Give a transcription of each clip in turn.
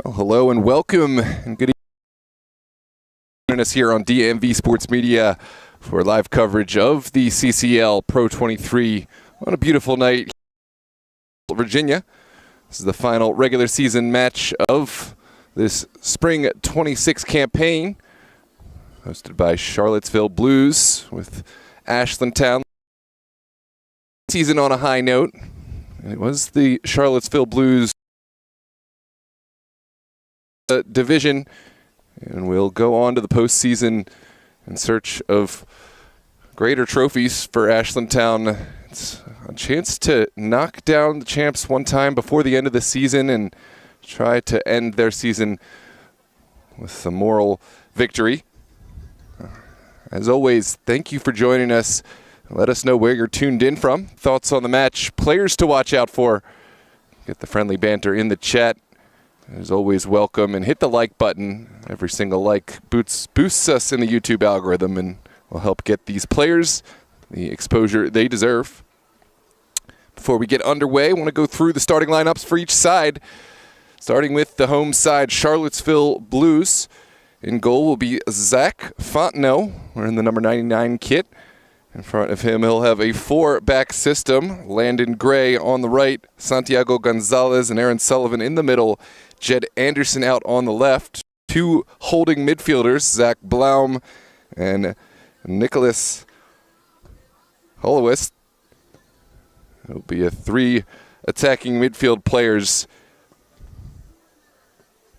Well, hello and welcome, and good evening. Joining us here on DMV Sports Media for live coverage of the CCPRO23 on a beautiful night in Virginia. This is the final regular season match of this spring 26 campaign, hosted by Charlottesville Blues with Ashland Town. Season on a high note, and it was the Charlottesville Blues division, and we'll go on to the postseason in search of greater trophies for Ashland Town. It's a chance to knock down the champs one time before the end of the season and try to end their season with a moral victory. As always, thank you for joining us. Let us know where you're tuned in from, thoughts on the match, players to watch out for. Get the friendly banter in the chat. As always, welcome, and hit the like button. Every single like boosts us in the YouTube algorithm and will help get these players the exposure they deserve. Before we get underway, I want to go through the starting lineups for each side. Starting with the home side, Charlottesville Blues. In goal will be Zach Fontenot, wearing the number 99 kit. In front of him, he'll have a four-back system. Landon Gray on the right, Santiago Gonzalez and Aaron Sullivan in the middle. Jed Anderson out on the left. Two holding midfielders, Zach Blaum and Nicholas Holowitz. It'll be a three attacking midfield players.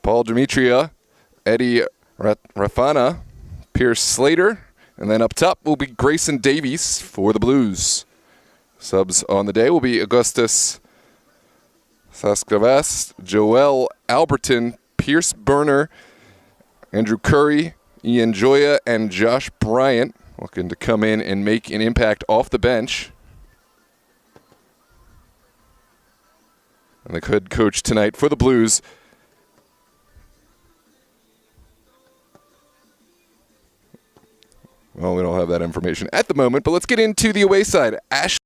Paul Demetria, Eddie Rafana, Pierce Slater, and then up top will be Grayson Davies for the Blues. Subs on the day will be Augustus Saskavas, Joel Alberton, Pierce Burner, Andrew Curry, Ian Joya, and Josh Bryant, looking to come in and make an impact off the bench. And the head coach tonight for the Blues, well, we don't have that information at the moment, but let's get into the away side. Ashland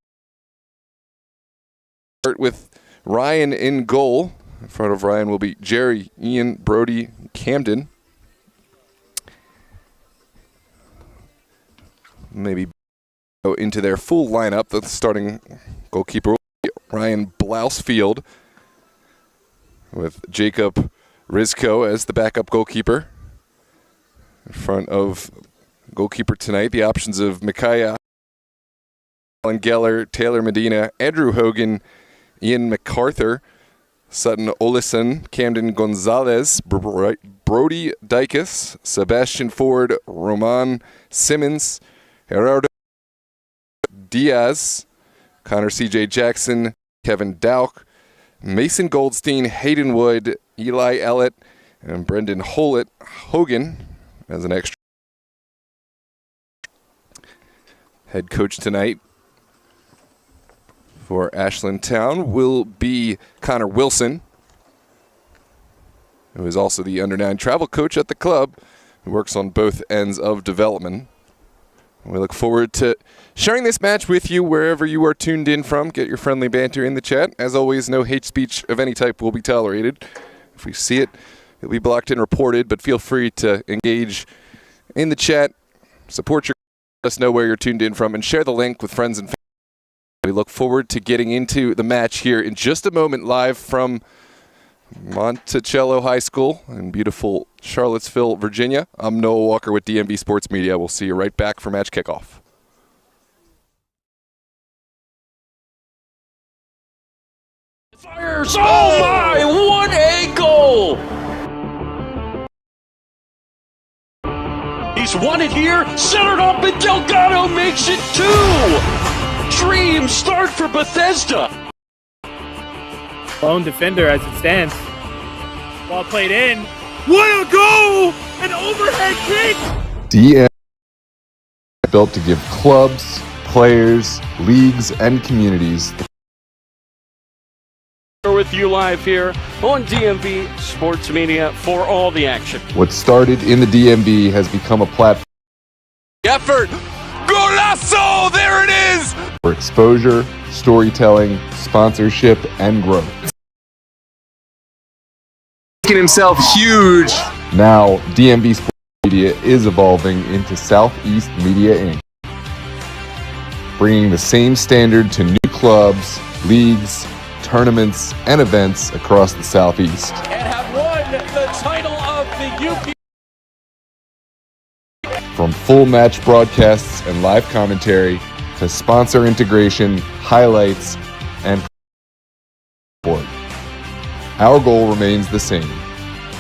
with Ryan in goal. In front of Ryan will be Jerry, Ian, Brody, Camden. Maybe go into their full lineup. The starting goalkeeper will be Ryan Blousfield, with Jacob Rizko as the backup goalkeeper. In front of goalkeeper tonight, the options of Micaiah, Alan Geller, Taylor Medina, Andrew Hogan, Ian MacArthur, Sutton Olison, Camden Gonzalez, Brody Dykes, Sebastian Ford, Roman Simmons, Gerardo Diaz, Connor C.J. Jackson, Kevin Dowk, Mason Goldstein, Hayden Wood, Eli Ellett, and Brendan Hogan as an extra. Head coach tonight for Ashland Town will be Connor Wilson, who is also the under-9 travel coach at the club, who works on both ends of development. We look forward to sharing this match with you wherever you are tuned in from. Get your friendly banter in the chat. As always, no hate speech of any type will be tolerated. If we see it, it'll be blocked and reported, but feel free to engage in the chat, support your, let us know where you're tuned in from, and share the link with friends and family. We look forward to getting into the match here in just a moment, live from Monticello High School in beautiful Charlottesville, Virginia. I'm Noah Walker with DMV Sports Media. We'll see you right back for match kickoff. Fires! Oh my! What a goal! He's won it here, centered up, and Delgado makes it 2! Dream start for Bethesda. Lone defender as it stands. Ball played in. What a goal! An overhead kick! DM built to give clubs, players, leagues, and communities. We're with you live here on DMV Sports Media for all the action. What started in the DMV has become a platform. Effort! Golazo! There it is! For exposure, storytelling, sponsorship, and growth. making himself huge. Now, DMV Sports Media is evolving into Southeast Media Inc., bringing the same standard to new clubs, leagues, tournaments, and events across the Southeast. And have won the title of the UP. From full match broadcasts and live commentary to sponsor integration, highlights, and support. Our goal remains the same: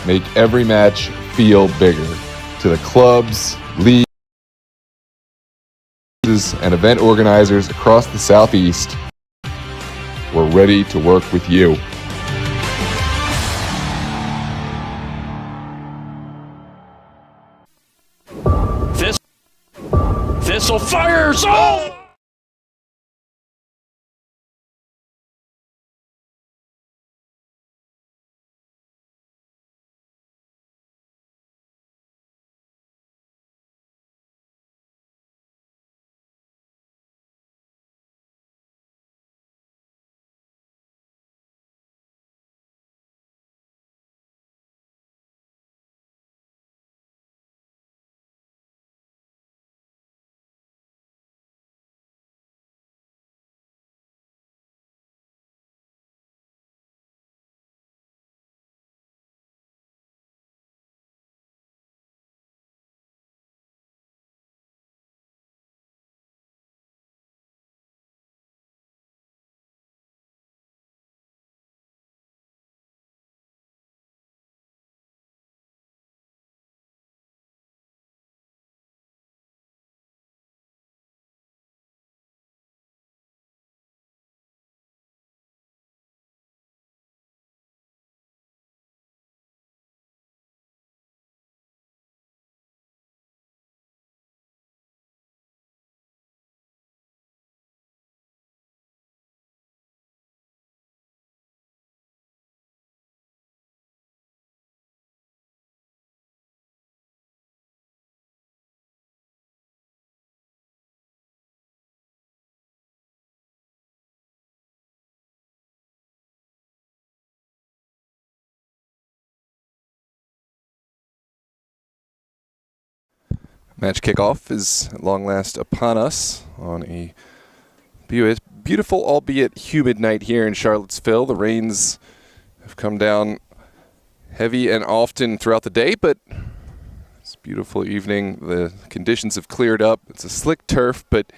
make every match feel bigger. To the clubs, leagues, and event organizers across the Southeast, we're ready to work with you. This'll fires! Oh! Match kickoff is at long last upon us on a beautiful, albeit humid night here in Charlottesville. The rains have come down heavy and often throughout the day, but it's a beautiful evening. The conditions have cleared up. It's a slick turf, but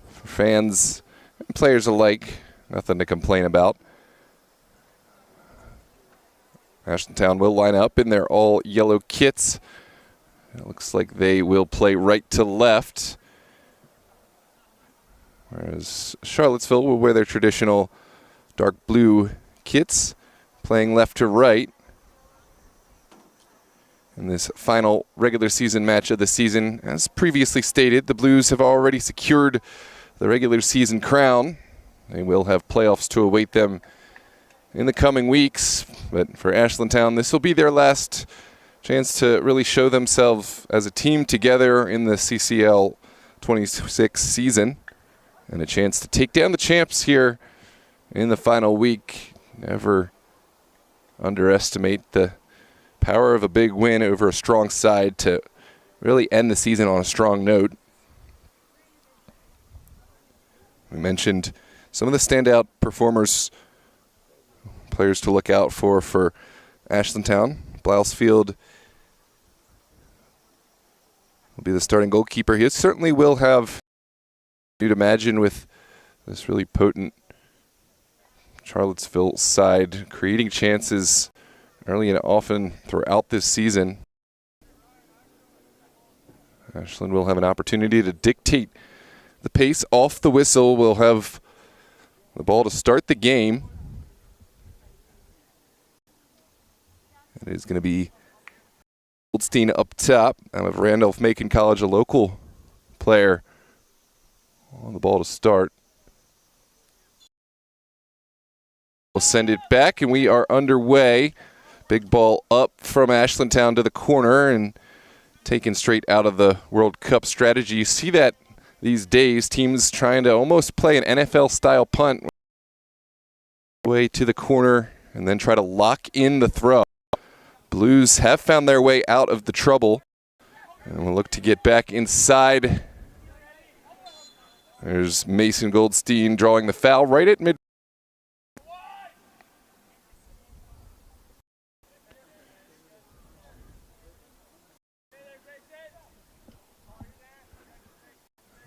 for fans and players alike, nothing to complain about. Ashland Town will line up in their all-yellow kits. It looks like they will play right to left, whereas Charlottesville will wear their traditional dark blue kits, playing left to right. In this final regular season match of the season, as previously stated, the Blues have already secured the regular season crown. They will have playoffs to await them in the coming weeks, but for Ashland Town, this will be their last chance to really show themselves as a team together in the CCL 26 season, and a chance to take down the champs here in the final week. Never underestimate the power of a big win over a strong side to really end the season on a strong note. We mentioned some of the standout performers, players to look out for Ashland Town. Blousfield will be the starting goalkeeper. He certainly will have, you'd imagine, with this really potent Charlottesville side creating chances early and often throughout this season. Ashland will have an opportunity to dictate the pace off the whistle. We'll have the ball to start the game. It is going to be Goldstein up top out of Randolph-Macon College, a local player on the ball to start. We'll send it back, and we are underway. Big ball up from Ashland Town to the corner and taken straight out of the World Cup strategy. You see that these days, teams trying to almost play an NFL-style punt way to the corner and then try to lock in the throw. Blues have found their way out of the trouble. And we'll look to get back inside. There's Mason Goldstein drawing the foul right at mid.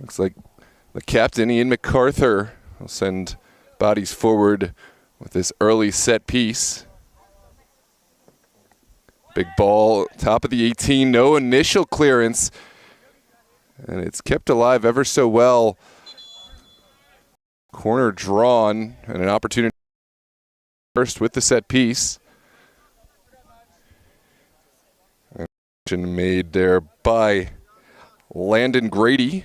Looks like the captain, Ian MacArthur, will send bodies forward with this early set piece. Big ball, top of the 18, no initial clearance. And it's kept alive ever so well. Corner drawn and an opportunity first with the set piece. And made there by Landon Grady.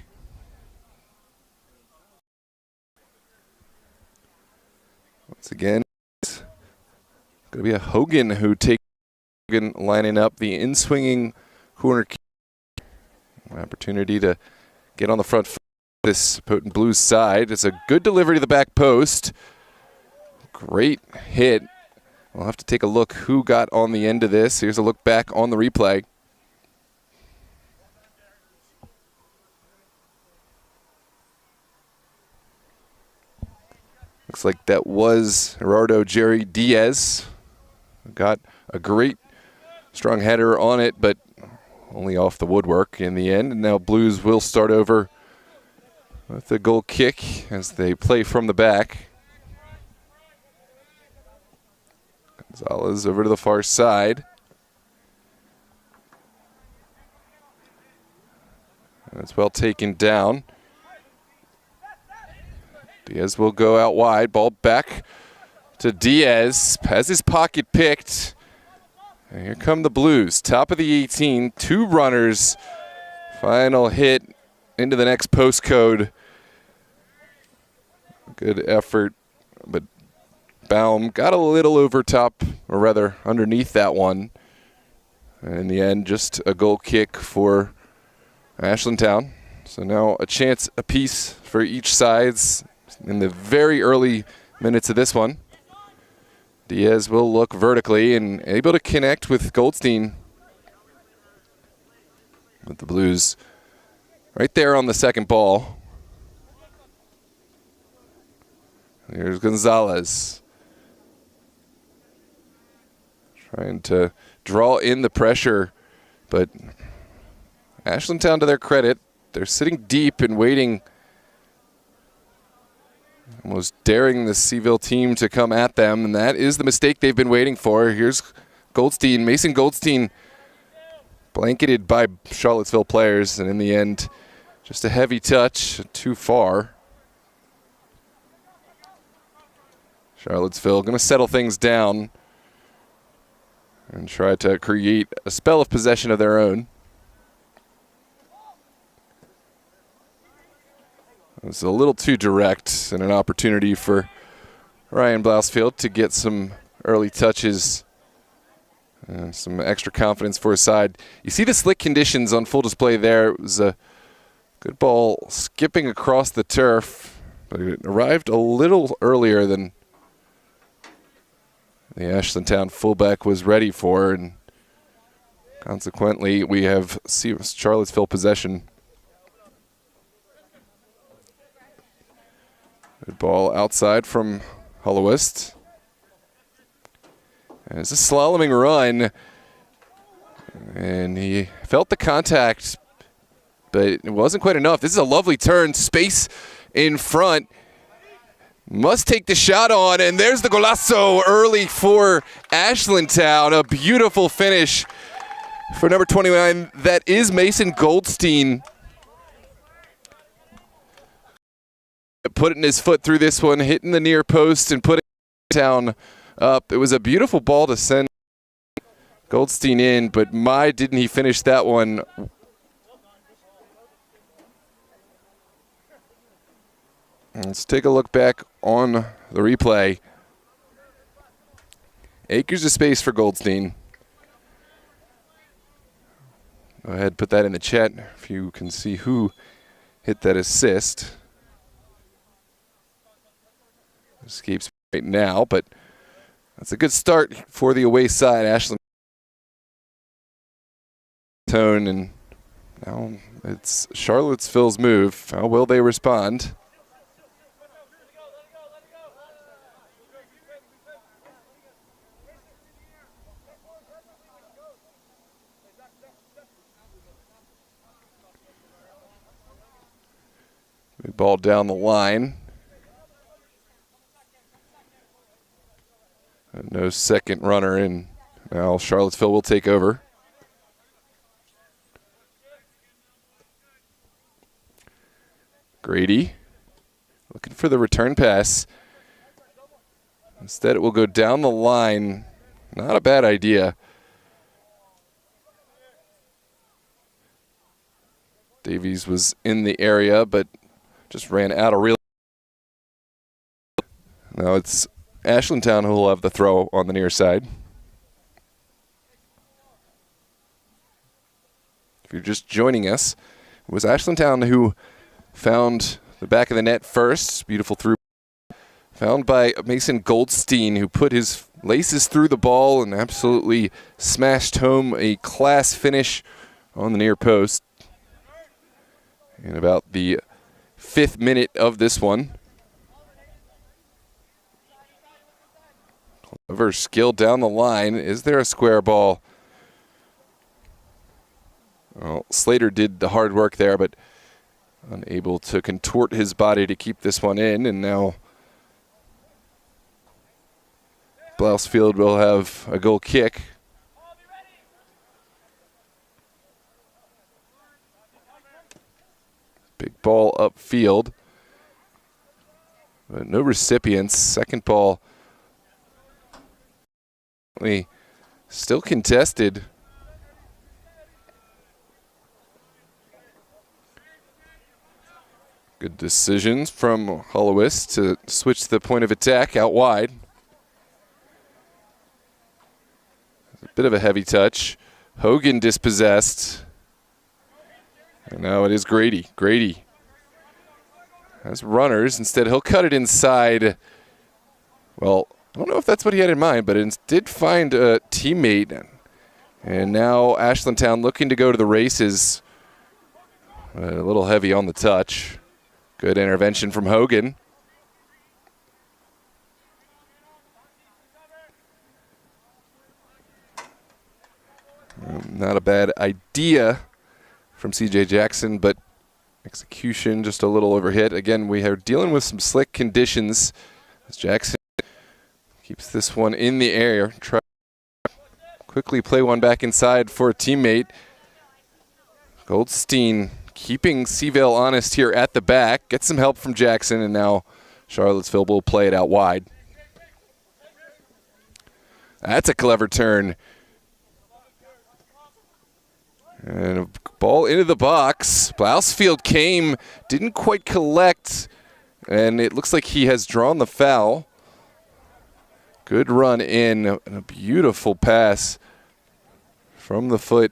Once again, it's going to be a Hogan who takes Hogan lining up the in-swinging corner kick. An opportunity to get on the front foot of this potent Blues side. It's a good delivery to the back post. Great hit. We'll have to take a look who got on the end of this. Here's a look back on the replay. Looks like that was Gerardo Jerry Diaz. Got a great strong header on it, but only off the woodwork in the end. And now Blues will start over with the goal kick as they play from the back. Gonzalez over to the far side. And it's well taken down. Diaz will go out wide. Ball back to Diaz. Has his pocket picked. And here come the Blues. Top of the 18. Two runners. Final hit into the next postcode. Good effort. But Baum got a little over top, or rather underneath that one. And in the end, just a goal kick for Ashland Town. So now a chance apiece for each sides in the very early minutes of this one. Diaz will look vertically and able to connect with Goldstein. With the Blues right there on the second ball. Here's Gonzalez. Trying to draw in the pressure, but Ashland Town, to their credit, they're sitting deep and waiting, almost daring the Seville team to come at them, and that is the mistake they've been waiting for. Here's Goldstein, Mason Goldstein, blanketed by Charlottesville players, and in the end, just a heavy touch, too far. Charlottesville going to settle things down and try to create a spell of possession of their own. It was a little too direct and an opportunity for Ryan Blausfield to get some early touches and some extra confidence for his side. You see the slick conditions on full display there. It was a good ball skipping across the turf, but it arrived a little earlier than the Ashland Town fullback was ready for, and consequently we have Charlottesville possession. Good ball outside from Hullowist. And it's a slaloming run, and he felt the contact, but it wasn't quite enough. This is a lovely turn, space in front. Must take the shot on, and there's the golazo early for Ashland Town. A beautiful finish for number 29. That is Mason Goldstein. Putting his foot through this one, hitting the near post and putting Town up. It was a beautiful ball to send Goldstein in, but my, didn't he finish that one. Let's take a look back on the replay. Acres of space for Goldstein. Go ahead, put that in the chat if you can see who hit that assist. Escapes right now, but that's a good start for the away side. Ashland tone, and now it's Charlottesville's move. How will they respond? Ball down the line. And no second runner in. Now Charlottesville will take over. Grady looking for the return pass. Instead it will go down the line. Not a bad idea. Davies was in the area, but just ran out of real. Now it's Ashland Town who will have the throw on the near side. If you're just joining us, it was Ashland Town who found the back of the net first. Beautiful through. Found by Mason Goldstein, who put his laces through the ball and absolutely smashed home a class finish on the near post. In about the 5th minute of this one. Clever skill down the line. Is there a square ball? Well, Slater did the hard work there, but unable to contort his body to keep this one in. And now Blousefield will have a goal kick. Big ball upfield, but no recipients. Second ball still contested. Good decisions from Hollowis to switch the point of attack out wide. A bit of a heavy touch. Hogan dispossessed. And now it is Grady. Grady has runners. Instead, he'll cut it inside. Well, I don't know if that's what he had in mind, but it did find a teammate. And now Ashland Town looking to go to the races. A little heavy on the touch. Good intervention from Hogan. Not a bad idea from C.J. Jackson, but execution just a little overhit. Again, we are dealing with some slick conditions as Jackson keeps this one in the air. Try to quickly play one back inside for a teammate. Goldstein keeping Seavale honest here at the back. Gets some help from Jackson, and now Charlottesville will play it out wide. That's a clever turn. And a ball into the box. Blousefield came, didn't quite collect, and it looks like he has drawn the foul. Good run in, and a beautiful pass from the foot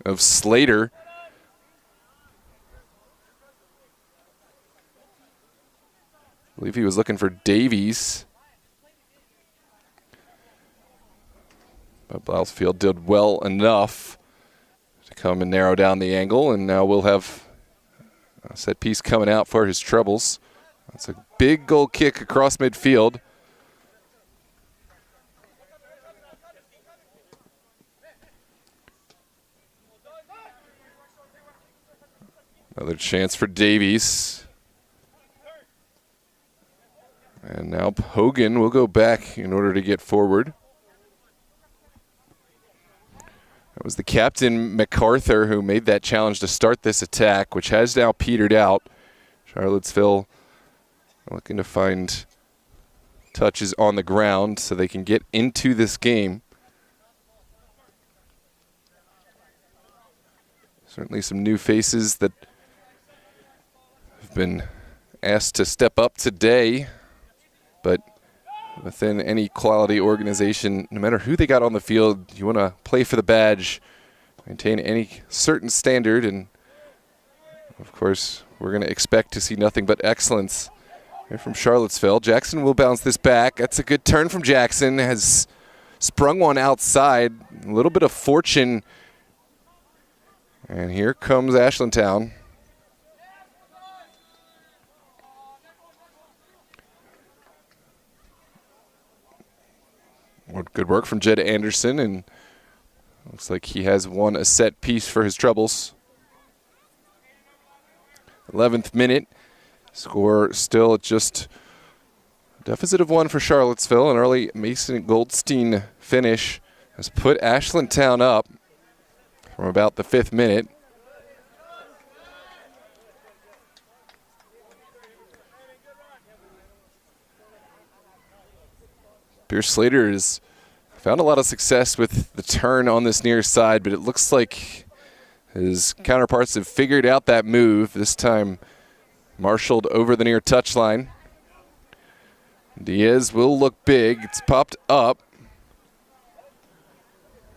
of Slater. I believe he was looking for Davies. But Blousefield did well enough to come and narrow down the angle, and now we'll have a set piece coming out for his troubles. That's a big goal kick across midfield. Another chance for Davies. And now Hogan will go back in order to get forward. It was the captain, MacArthur, who made that challenge to start this attack, which has now petered out. Charlottesville looking to find touches on the ground so they can get into this game. Certainly some new faces that have been asked to step up today, but within any quality organization, no matter who they got on the field, you want to play for the badge, maintain any certain standard, and of course, we're going to expect to see nothing but excellence here from Charlottesville. Jackson will bounce this back. That's a good turn from Jackson. Has sprung one outside. A little bit of fortune. And here comes Ashland Town. Good work from Jed Anderson, and looks like he has won a set piece for his troubles. 11th minute. Score still just a deficit of 1 for Charlottesville. An early Mason Goldstein finish has put Ashland Town up from about the 5th minute. Pierce Slater has found a lot of success with the turn on this near side, but it looks like his counterparts have figured out that move. This time marshaled over the near touchline. Diaz will look big. It's popped up.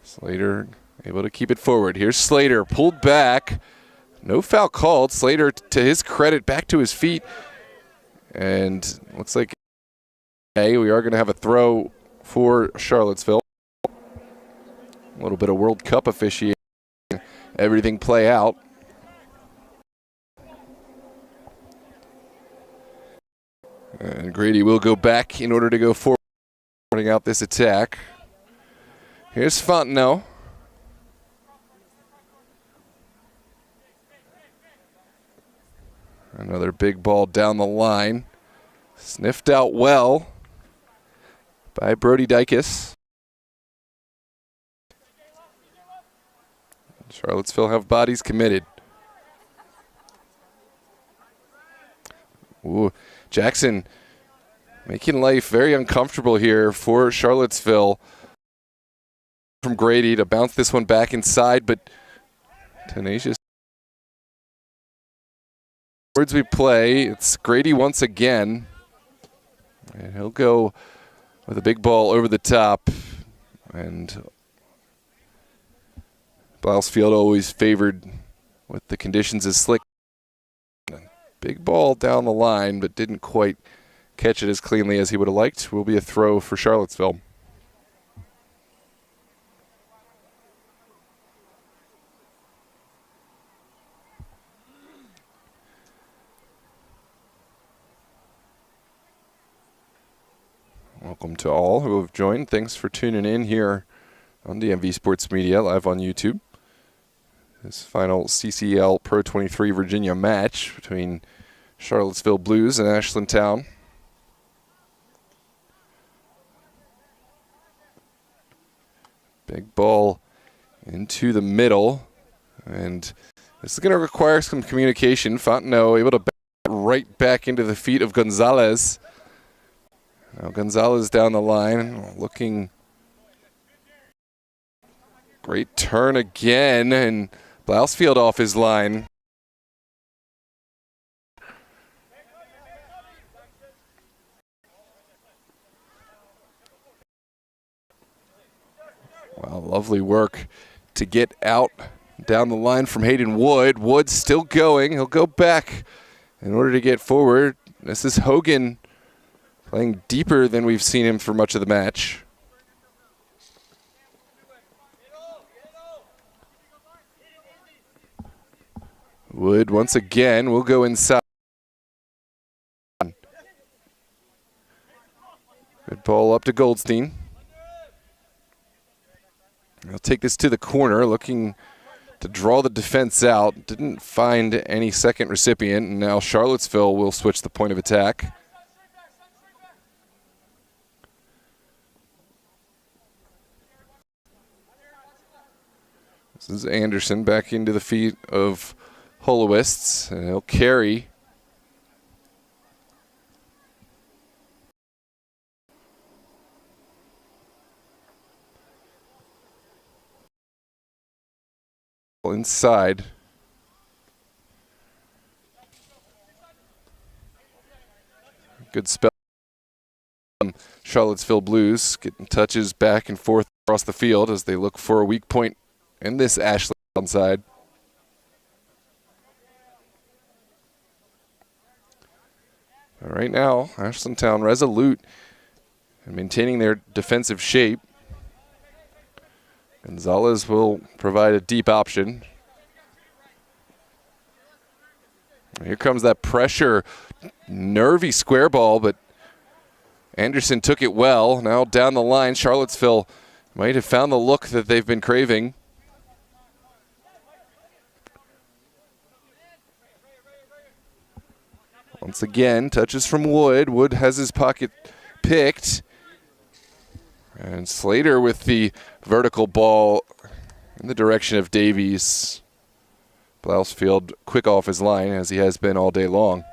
Slater able to keep it forward. Here's Slater, pulled back. No foul called. Slater, to his credit, back to his feet. And looks like we are going to have a throw for Charlottesville. A little bit of World Cup officiating. Everything play out. And Grady will go back in order to go forward, running out this attack. Here's Fontenot. Another big ball down the line. Sniffed out well by Brody Dykes. Charlottesville have bodies committed. Ooh, Jackson making life very uncomfortable here for Charlottesville. From Grady to bounce this one back inside, but tenacious. Words we play, it's Grady once again. And he'll go with a big ball over the top. And Blousfield always favored with the conditions as slick. Big ball down the line, but didn't quite catch it as cleanly as he would have liked. Will be a throw for Charlottesville. Welcome to all who have joined. Thanks for tuning in here on DMV Sports Media, live on YouTube. This final CCPRO23 Virginia match between Charlottesville Blues and Ashland Town. Big ball into the middle. And this is going to require some communication. Fontenot able to back right back into the feet of Gonzalez. Now Gonzalez down the line, looking great turn again, and Blousfield off his line. Wow, lovely work to get out down the line from Hayden Wood. Wood's still going. He'll go back in order to get forward. This is Hogan playing deeper than we've seen him for much of the match. Wood once again will go inside. Good ball up to Goldstein. He'll take this to the corner, looking to draw the defense out. Didn't find any second recipient, and now Charlottesville will switch the point of attack. This is Anderson back into the feet of Holowists, and he'll carry. Inside. Good spell. Charlottesville Blues getting touches back and forth across the field as they look for a weak point in this Ashland side. Right now, Ashland Town resolute and maintaining their defensive shape. Gonzalez will provide a deep option. Here comes that pressure. Nervy square ball, but Anderson took it well. Now down the line, Charlottesville might have found the look that they've been craving. Once again, touches from Wood. Wood has his pocket picked. And Slater with the vertical ball in the direction of Davies. Blousfield quick off his line, as he has been all day long.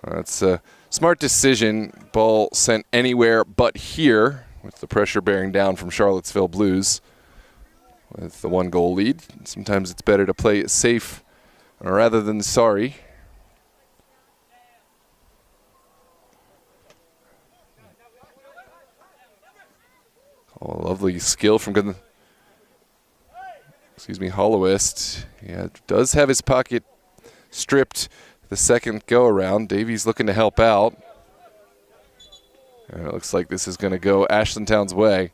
That's a smart decision. Ball sent anywhere but here, with the pressure bearing down from Charlottesville Blues. With the 1-goal lead, sometimes it's better to play it safe rather than sorry. Oh, lovely skill from Hollowist. Yeah, does have his pocket stripped the second go around. Davies looking to help out. And it looks like this is going to go Ashland Town's way.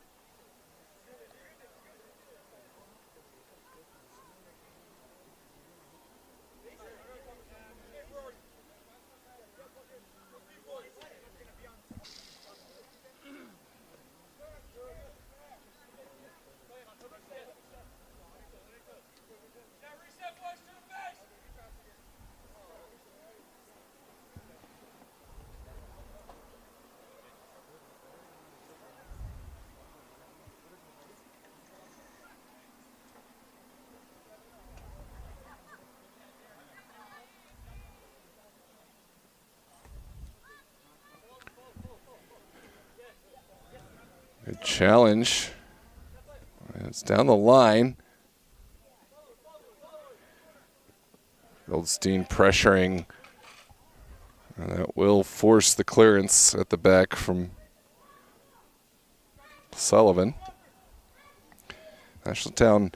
Good challenge. It's down the line. Goldstein pressuring. And that will force the clearance at the back from Sullivan. Ashland Town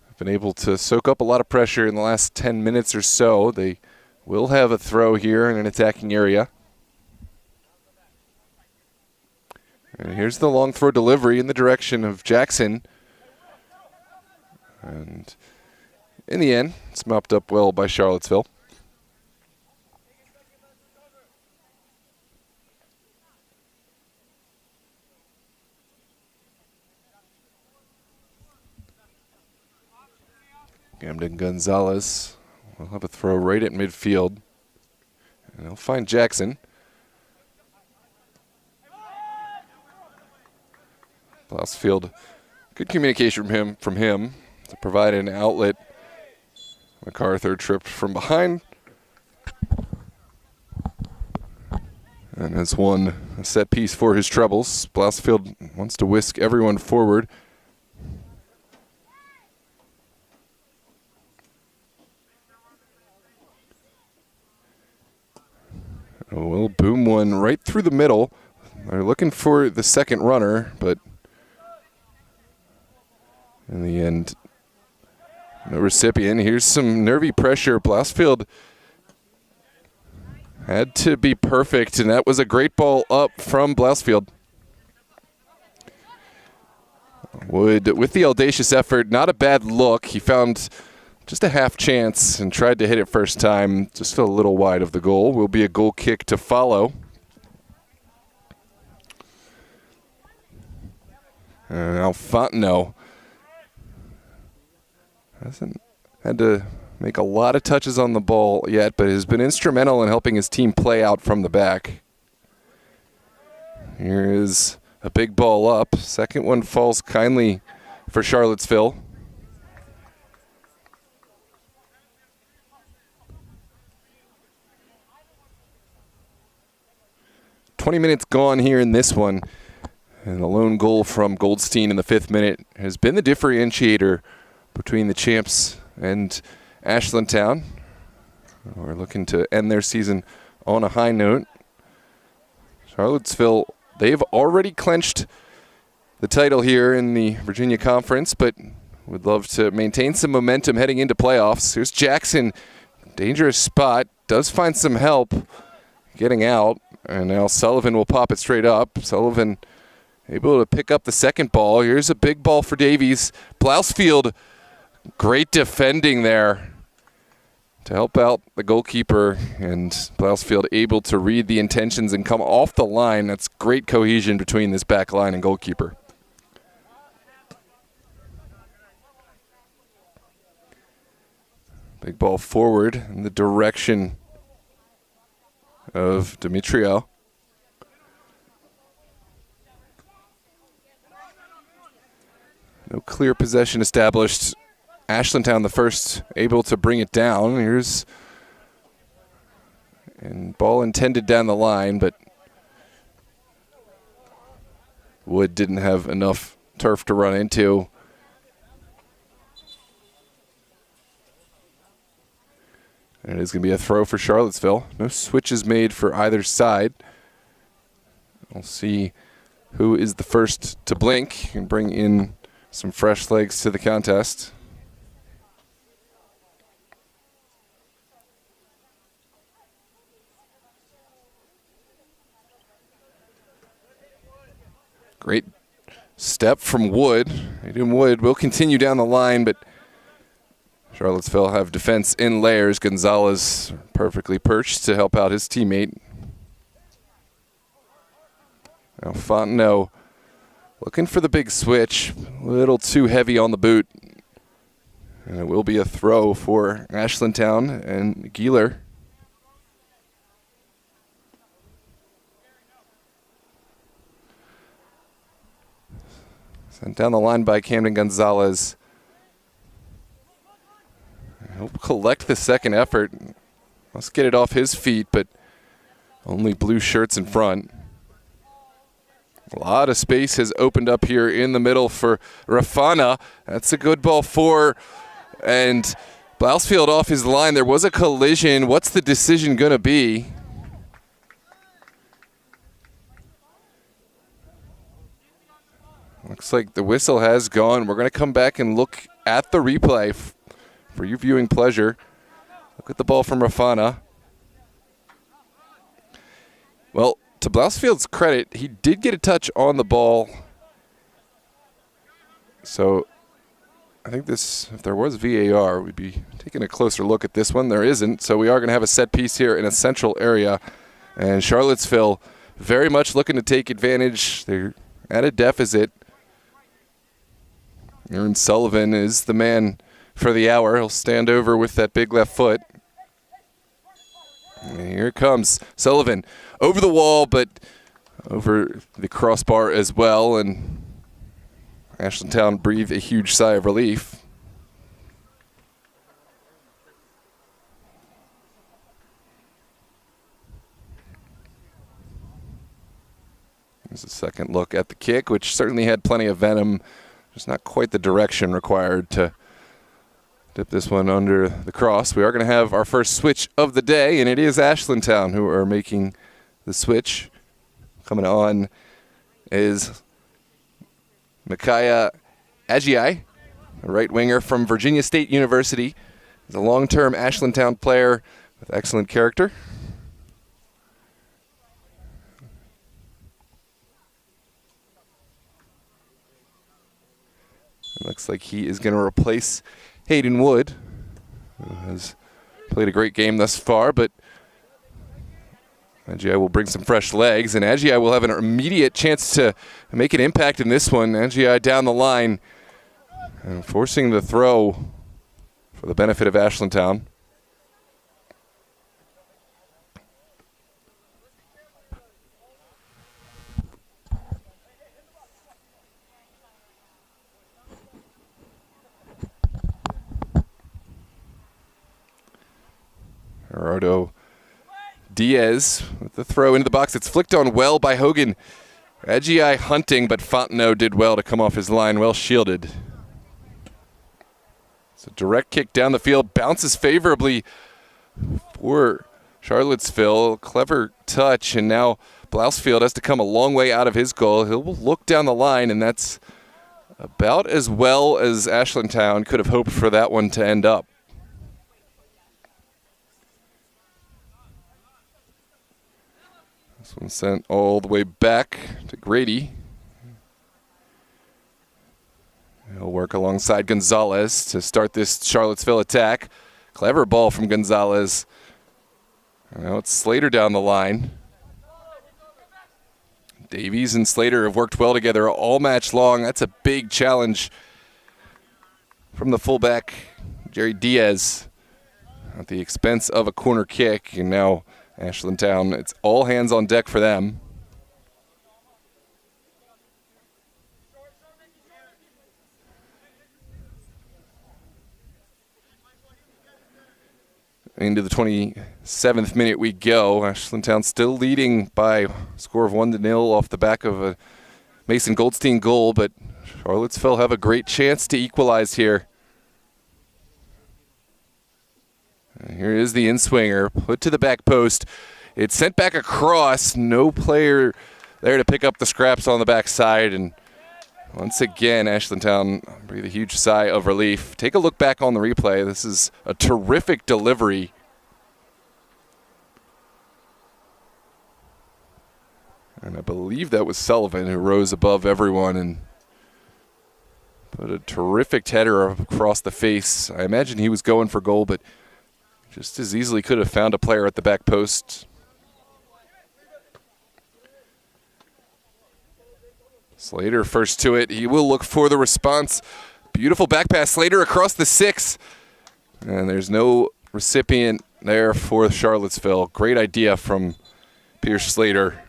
have been able to soak up a lot of pressure in the last 10 minutes or so. They will have a throw here in an attacking area. And here's the long throw delivery in the direction of Jackson. And in the end, it's mopped up well by Charlottesville. Camden Gonzalez will have a throw right at midfield. And he'll find Jackson. Blousfield, good communication from him to provide an outlet. MacArthur tripped from behind and has won a set piece for his troubles. Blousfield wants to whisk everyone forward. We'll boom one right through the middle. They're looking for the second runner, but in the end, no recipient. Here's some nervy pressure. Blousfield had to be perfect, and that was a great ball up from Blousfield. Wood, with the audacious effort, not a bad look. He found just a half chance and tried to hit it first time, just a little wide of the goal. Will be a goal kick to follow. And now Fontenot hasn't had to make a lot of touches on the ball yet, but has been instrumental in helping his team play out from the back. Here is a big ball up. Second one falls kindly for Charlottesville. "20 minutes gone here in this one. And the lone goal from Goldstein in the 5th minute has been the differentiator between the champs and Ashland Town. We're looking to end their season on a high note. Charlottesville, they've already clinched the title here in the Virginia Conference, but would love to maintain some momentum heading into playoffs. Here's Jackson, dangerous spot, does find some help getting out, and now Sullivan will pop it straight up. Sullivan able to pick up the second ball. Here's a big ball for Davies. Blousfield, great defending there to help out the goalkeeper, and Blousfield able to read the intentions and come off the line. That's great cohesion between this back line and goalkeeper. Big ball forward in the direction of Demetrio. No clear possession established. Ashland Town the first able to bring it down. And ball intended down the line, but Wood didn't have enough turf to run into. And it is going to be a throw for Charlottesville. No switches made for either side. We'll see who is the first to blink and bring in some fresh legs to the contest. Great step from Wood. Aiden Wood will continue down the line, but Charlottesville have defense in layers. Gonzalez perfectly perched to help out his teammate. Now Fontenot looking for the big switch. A little too heavy on the boot. And it will be a throw for Ashland Town and Gieler. Sent down the line by Camden Gonzalez. He'll collect the second effort. Must get it off his feet, but only blue shirts in front. A lot of space has opened up here in the middle for Rafana. That's a good ball for, and Blousfield off his line. There was a collision. What's the decision going to be? Looks like the whistle has gone. We're going to come back and look at the replay for your viewing pleasure. Look at the ball from Rafana. Well, to Blousfield's credit, he did get a touch on the ball. So I think this, if there was VAR, we'd be taking a closer look at this one. There isn't, so we are going to have a set piece here in a central area. And Charlottesville very much looking to take advantage. They're at a deficit. Aaron Sullivan is the man for the hour. He'll stand over with that big left foot. And here comes Sullivan over the wall, but over the crossbar as well. And Ashland Town breathe a huge sigh of relief. There's a second look at the kick, which certainly had plenty of venom. Just not quite the direction required to dip this one under the cross. We are going to have our first switch of the day, and it is Ashland Town who are making the switch. Coming on is Micaiah Agiai, a right winger from Virginia State University. He's a long-term Ashland Town player with excellent character. It looks like he is going to replace Hayden Wood, who has played a great game thus far, but Agiai will bring some fresh legs, and Agiai will have an immediate chance to make an impact in this one. Agiai down the line, and forcing the throw for the benefit of Ashland Town. Gerardo Diaz with the throw into the box. It's flicked on well by Hogan. Agiai hunting, but Fontenot did well to come off his line, well shielded. It's a direct kick down the field, bounces favorably for Charlottesville. Clever touch, and now Blousfield has to come a long way out of his goal. He'll look down the line, and that's about as well as Ashland Town could have hoped for that one to end up. This one sent all the way back to Grady. work alongside Gonzalez to start this Charlottesville attack. Clever ball from Gonzalez. Now it's Slater down the line. Davies and Slater have worked well together all match long. That's a big challenge from the fullback, Jerry Diaz, at the expense of a corner kick. And now Ashland Town, it's all hands on deck for them. Into the 27th minute we go. Ashland Town still leading by a score of 1-0 off the back of a Mason Goldstein goal, but Charlottesville have a great chance to equalize here. And here is the in-swinger, put to the back post. It's sent back across. No player there to pick up the scraps on the backside, and once again, Ashland Town breathe a huge sigh of relief. Take a look back on the replay. This is a terrific delivery. And I believe that was Sullivan who rose above everyone and put a terrific header across the face. I imagine he was going for goal, but just as easily could have found a player at the back post. Slater first to it. He will look for the response. Beautiful back pass. Slater across the 6. And there's no recipient there for Charlottesville. Great idea from Pierce Slater.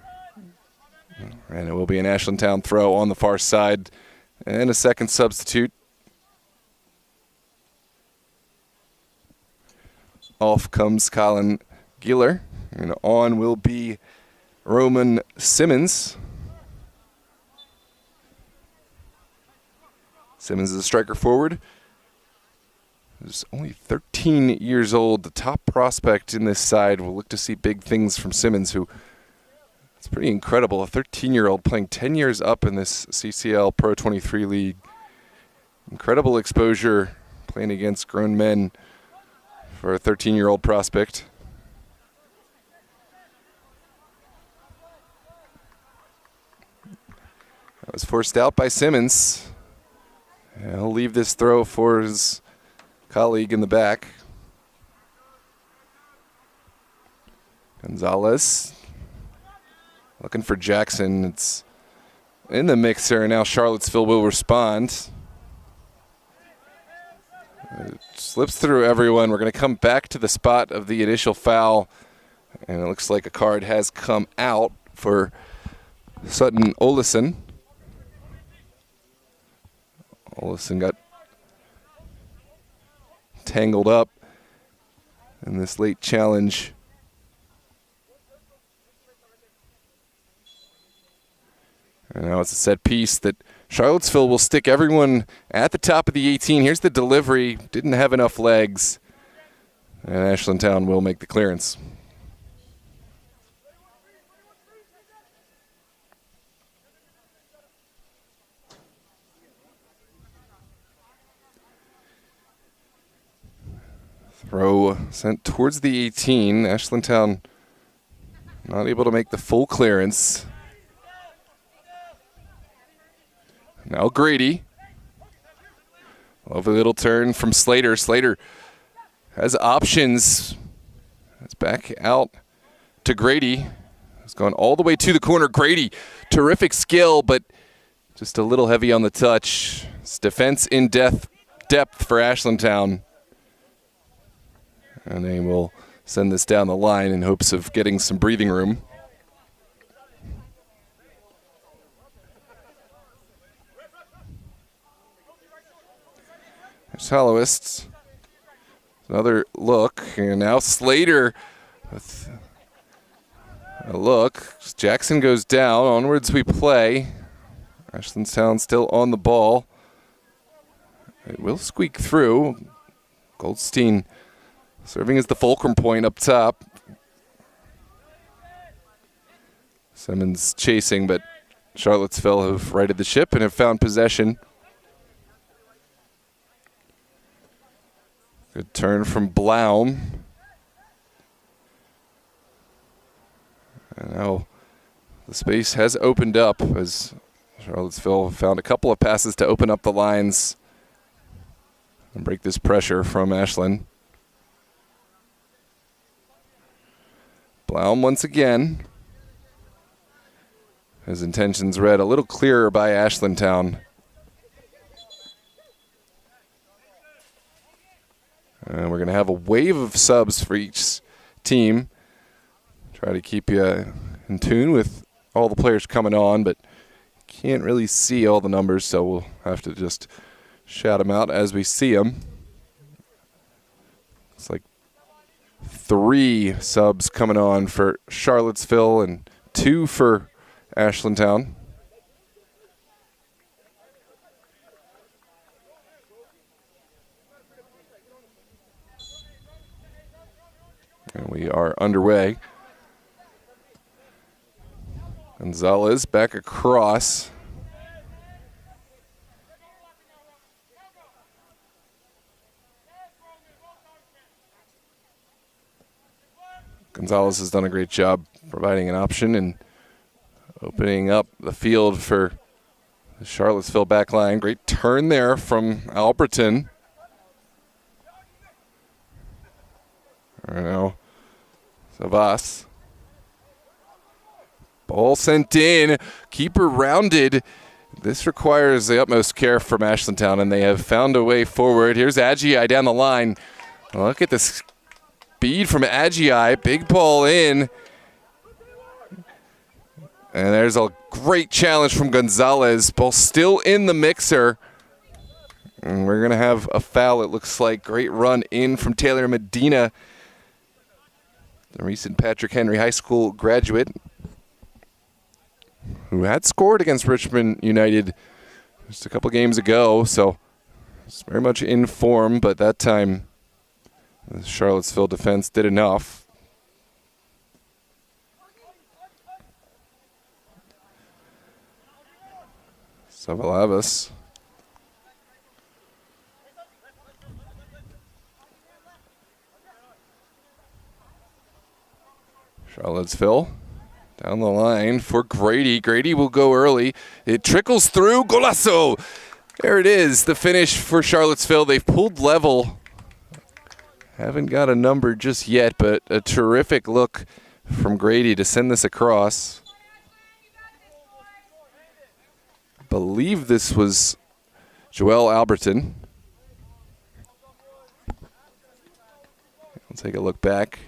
And it will be an Ashland Town throw on the far side. And a second substitute. Off comes Colin Giller. And on will be Roman Simmons. Simmons is a striker forward. He's only 13 years old, the top prospect in this side. We'll look to see big things from Simmons, who, it's pretty incredible. A 13-year-old playing 10 years up in this CCPRO23 league. Incredible exposure playing against grown men for a 13-year-old prospect. That was forced out by Simmons. And he'll leave this throw for his colleague in the back. Gonzalez looking for Jackson. It's in the mixer, and now Charlottesville will respond. It slips through everyone. We're going to come back to the spot of the initial foul, and it looks like a card has come out for Sutton Olesen. Olesen got tangled up in this late challenge. And now it's a set piece that Charlottesville will stick everyone at the top of the 18. Here's the delivery. Didn't have enough legs. And Ashland Town will make the clearance. Throw sent towards the 18. Ashland Town not able to make the full clearance. Now Grady. Lovely little turn from Slater. Slater has options. It's back out to Grady. It's gone all the way to the corner. Grady, terrific skill, but just a little heavy on the touch. It's defense in depth for Ashland Town. And they will send this down the line in hopes of getting some breathing room. There's Hollowists. Another look. And now Slater with a look. Jackson goes down. Onwards we play. Ashland Town still on the ball. It will squeak through. Goldstein serving as the fulcrum point up top. Simmons chasing, but Charlottesville have righted the ship and have found possession. Good turn from Blaum. And now the space has opened up as Charlottesville found a couple of passes to open up the lines and break this pressure from Ashland. Blaum once again. His intentions read a little clearer by Ashland Town. And we're going to have a wave of subs for each team. Try to keep you in tune with all the players coming on, but can't really see all the numbers, so we'll have to just shout them out as we see them. It's like 3 subs coming on for Charlottesville and 2 for Ashland Town. And we are underway. Gonzalez back across. Gonzalez has done a great job providing an option and opening up the field for the Charlottesville back line. Great turn there from Alberton. Right now, Savas. Ball sent in. Keeper rounded. This requires the utmost care from Ashland Town, and they have found a way forward. Here's Agii down the line. Look at this speed from Agii. Big ball in. And there's a great challenge from Gonzalez. Ball still in the mixer. And we're going to have a foul, it looks like. Great run in from Taylor Medina, the recent Patrick Henry High School graduate, who had scored against Richmond United just a couple games ago. So it's very much in form, but that time the Charlottesville defense did enough. Savalavas. Charlottesville down the line for Grady. Grady will go early. It trickles through. Golazo! There it is, the finish for Charlottesville. They've pulled level. Haven't got a number just yet, but a terrific look from Grady to send this across. I believe this was Joel Alberton. We'll take a look back.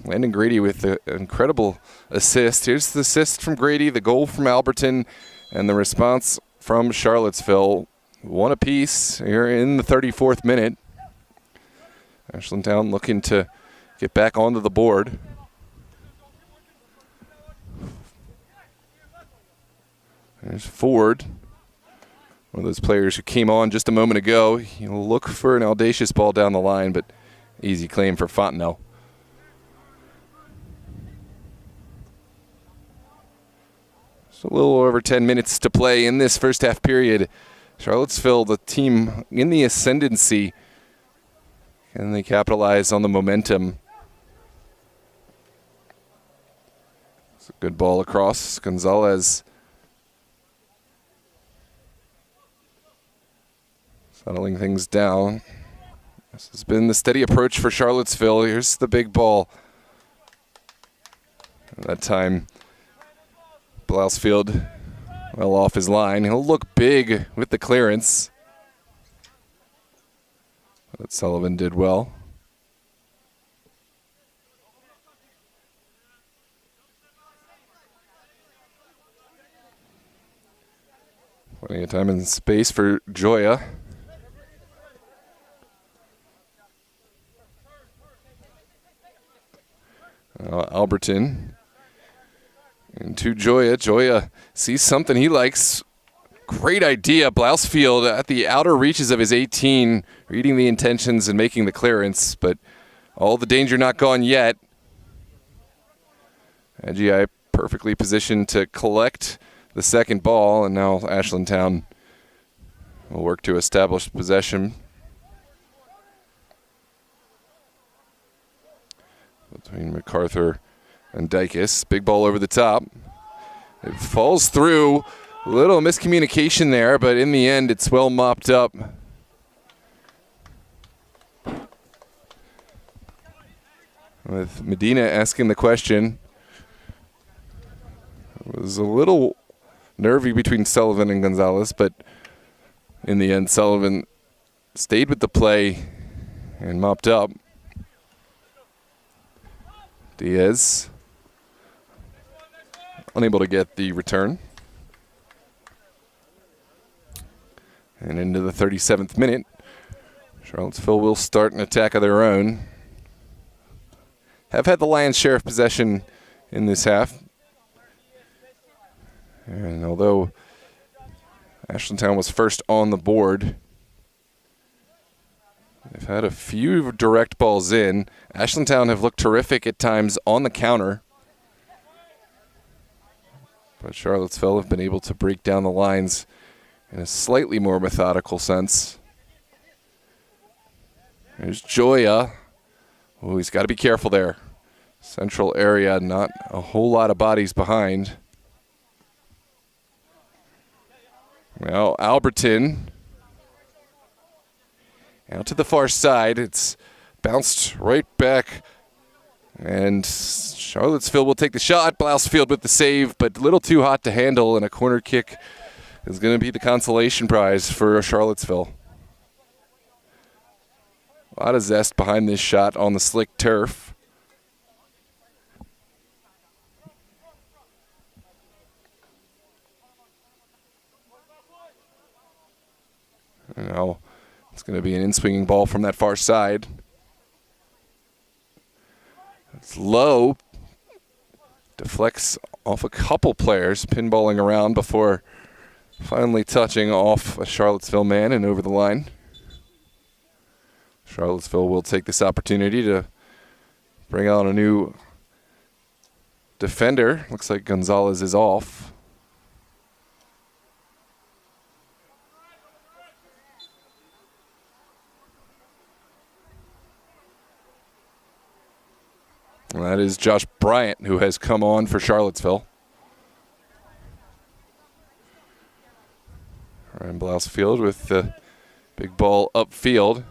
Landon Grady with the incredible assist. Here's the assist from Grady, the goal from Alberton, and the response from Charlottesville. One apiece here in the 34th minute. Ashland Town looking to get back onto the board. There's Ford, one of those players who came on just a moment ago. He'll look for an audacious ball down the line, but easy claim for Fontenot. So a little over 10 minutes to play in this first half period. Charlottesville, the team in the ascendancy. Can they capitalize on the momentum? It's a good ball across. Gonzalez settling things down. This has been the steady approach for Charlottesville. Here's the big ball. And that time, Blousfield well off his line. He'll look big with the clearance. But Sullivan did well. Plenty of time and space for Joya. Alberton into Joya. Joya sees something he likes. Great idea. Blousfield at the outer reaches of his 18, reading the intentions and making the clearance, but all the danger not gone yet. Agii perfectly positioned to collect the second ball, and now Ashland Town will work to establish possession. between MacArthur and Dykes. Big ball over the top. It falls through. A little miscommunication there, but in the end, it's well mopped up. With Medina asking the question. It was a little nervy between Sullivan and Gonzalez, but in the end, Sullivan stayed with the play and mopped up. Diaz unable to get the return. And into the 37th minute, Charlottesville will start an attack of their own. Have had the lion's share of possession in this half. And although Ashland Town was first on the board, they've had a few direct balls in. Ashland Town have looked terrific at times on the counter. But Charlottesville have been able to break down the lines in a slightly more methodical sense. There's Joya. Oh, he's got to be careful there. Central area, not a whole lot of bodies behind. Now Alberton. Out to the far side. It's bounced right back. And Charlottesville will take the shot. Blousefield with the save, but a little too hot to handle, and a corner kick is going to be the consolation prize for Charlottesville. A lot of zest behind this shot on the slick turf. And now it's going to be an in-swinging ball from that far side. It's low. Deflects off a couple players, pinballing around before finally touching off a Charlottesville man and over the line. Charlottesville will take this opportunity to bring on a new defender. Looks like Gonzalez is off. And that is Josh Bryant, who has come on for Charlottesville. Ryan Blousefield with the big ball upfield.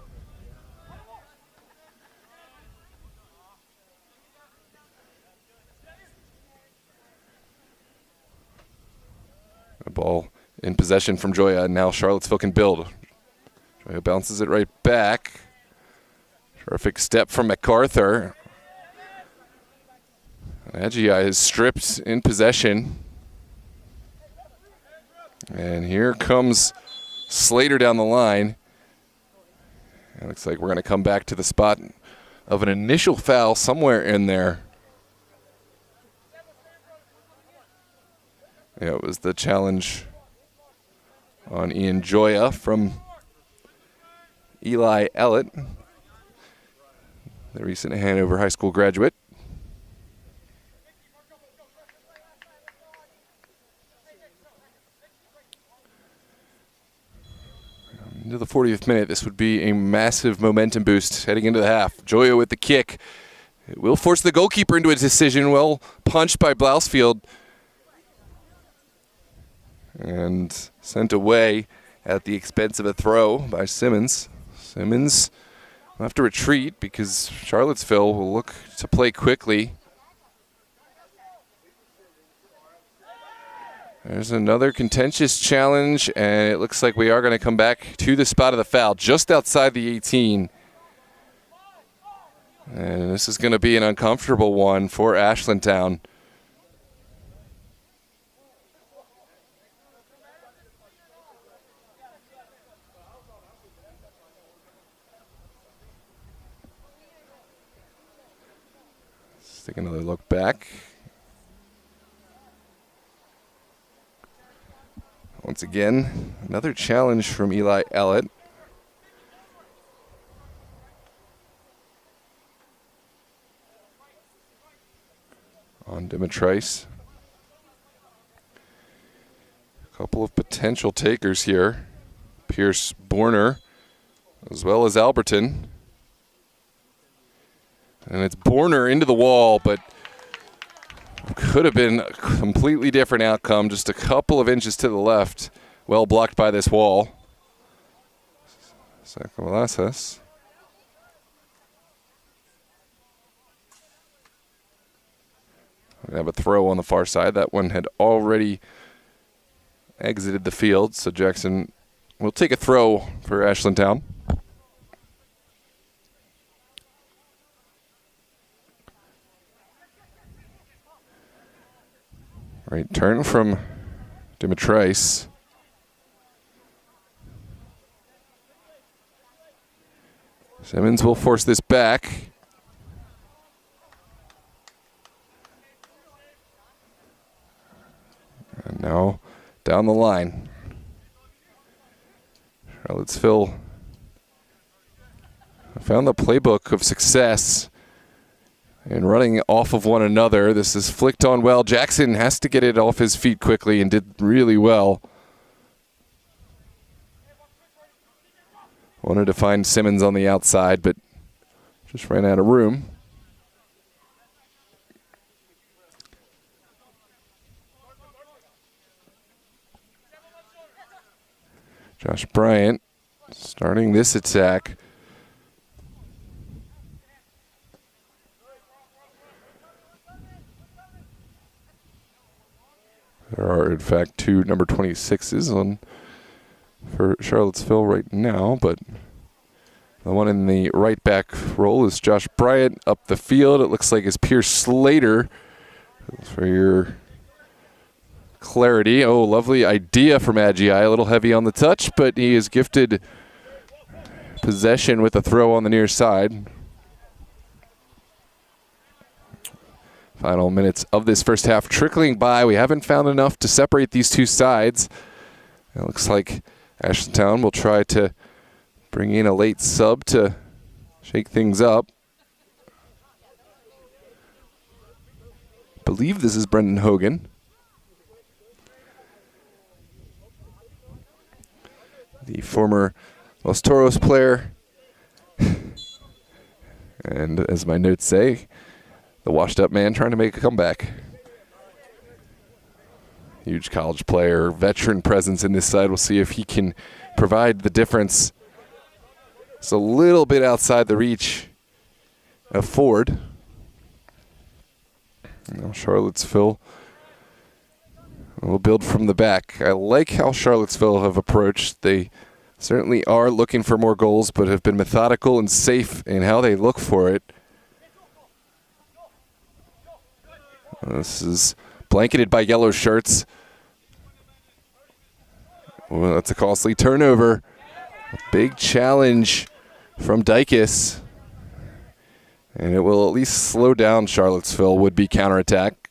A ball in possession from Joya, and now Charlottesville can build. Joya bounces it right back. Terrific step from MacArthur. Agia is stripped in possession. And here comes Slater down the line. It looks like we're going to come back to the spot of an initial foul somewhere in there. Yeah, it was the challenge on Ian Joya from Eli Ellett, the recent Hanover High School graduate. Into the 40th minute, this would be a massive momentum boost heading into the half. Joya with the kick. It will force the goalkeeper into a decision. Well punched by Blousefield. And sent away at the expense of a throw by Simmons. Simmons will have to retreat because Charlottesville will look to play quickly. There's another contentious challenge, and it looks like we are going to come back to the spot of the foul, just outside the 18. And this is going to be an uncomfortable one for Ashland Town. Let's take another look back. Once again, another challenge from Eli Ellett. On Dimitrice. A couple of potential takers here. Pierce Borner, as well as Alberton. And it's Borner into the wall, but could have been a completely different outcome. Just a couple of inches to the left. Well blocked by this wall. Sakalasas. We have a throw on the far side. That one had already exited the field, so Jackson will take a throw for Ashland Town. Right turn from Dimitris. Simmons will force this back. And now down the line. Charlottesville found the playbook of success in running off of one another. This is flicked on well. Jackson has to get it off his feet quickly and did really well. Wanted to find Simmons on the outside, but just ran out of room. Josh Bryant starting this attack. There are, in fact, two number 26s on for Charlottesville right now, but the one in the right back role is Josh Bryant up the field. It looks like it's Pierce Slater for your clarity. Oh, lovely idea from Agi. A little heavy on the touch, but he is gifted possession with a throw on the near side. Final minutes of this first half trickling by. We haven't found enough to separate these two sides. It looks like Ashland Town will try to bring in a late sub to shake things up. I believe this is Brendan Hogan. The former Los Toros player. And as my notes say, the washed-up man trying to make a comeback. Huge college player, veteran presence in this side. We'll see if he can provide the difference. It's a little bit outside the reach of Ford. Now Charlottesville will build from the back. I like how Charlottesville have approached. They certainly are looking for more goals, but have been methodical and safe in how they look for it. This is blanketed by yellow shirts. Well, that's a costly turnover. A big challenge from Dykes. And it will at least slow down Charlottesville would-be counterattack.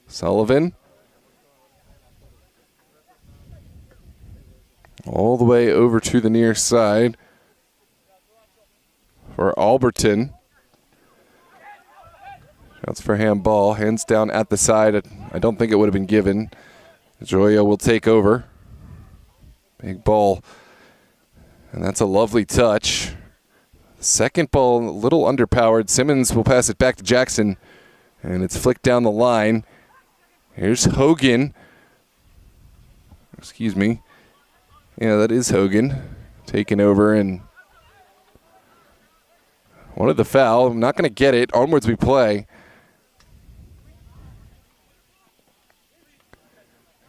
Sullivan. All the way over to the near side for Alberton. That's for handball. Hands down at the side. I don't think it would have been given. Joya will take over. Big ball. And that's a lovely touch. Second ball, a little underpowered. Simmons will pass it back to Jackson. And it's flicked down the line. Here's Hogan. Excuse me. Yeah, that is Hogan. Taking over and wanted the foul. I'm not going to get it. Onwards we play.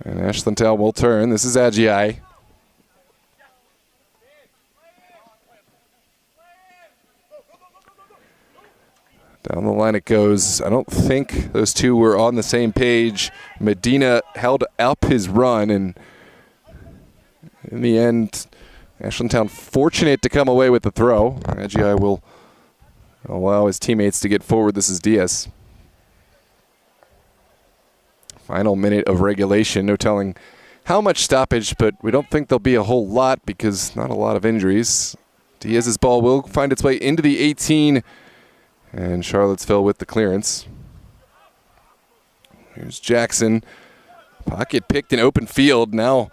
And Ashland Town will turn. This is Agi. Down the line it goes. I don't think those two were on the same page. Medina held up his run, and in the end, Ashland Town fortunate to come away with the throw. Agi will allow his teammates to get forward. This is Diaz. Final minute of regulation. No telling how much stoppage, but we don't think there'll be a whole lot because not a lot of injuries. Diaz's ball will find its way into the 18, and Charlottesville with the clearance. Here's Jackson. Pocket picked in open field. Now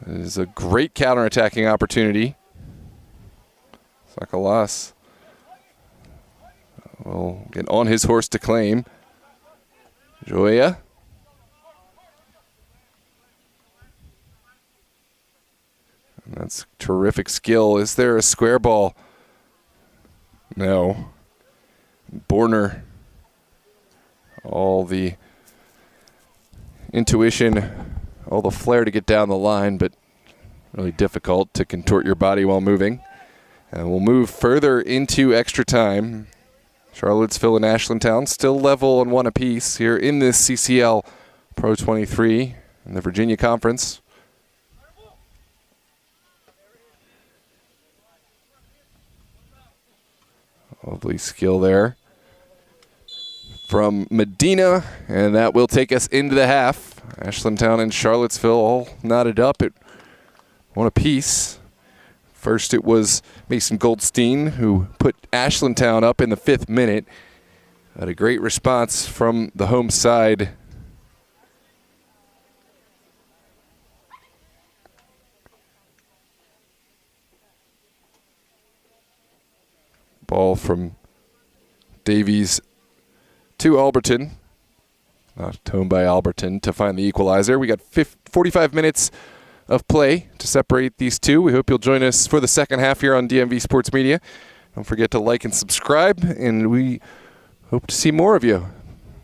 it is a great counterattacking opportunity. Sakalas will get on his horse to claim. Joya. And that's terrific skill. Is there a square ball? No. Borner. All the intuition, all the flair to get down the line, but really difficult to contort your body while moving. And we'll move further into extra time. Charlottesville and Ashland Town still level on 1 apiece here in this CCPRO23 in the Virginia Conference. Lovely skill there from Medina, and that will take us into the half. Ashland Town and Charlottesville all knotted up at 1 apiece. First it was Mason Goldstein who put Ashland Town up in the 5th minute. Had a great response from the home side. Ball from Davies to Alberton. Knocked home by Alberton to find the equalizer. We got 45 minutes of play to separate these two. We hope you'll join us for the second half here on DMV Sports Media. Don't forget to like and subscribe, and we hope to see more of you.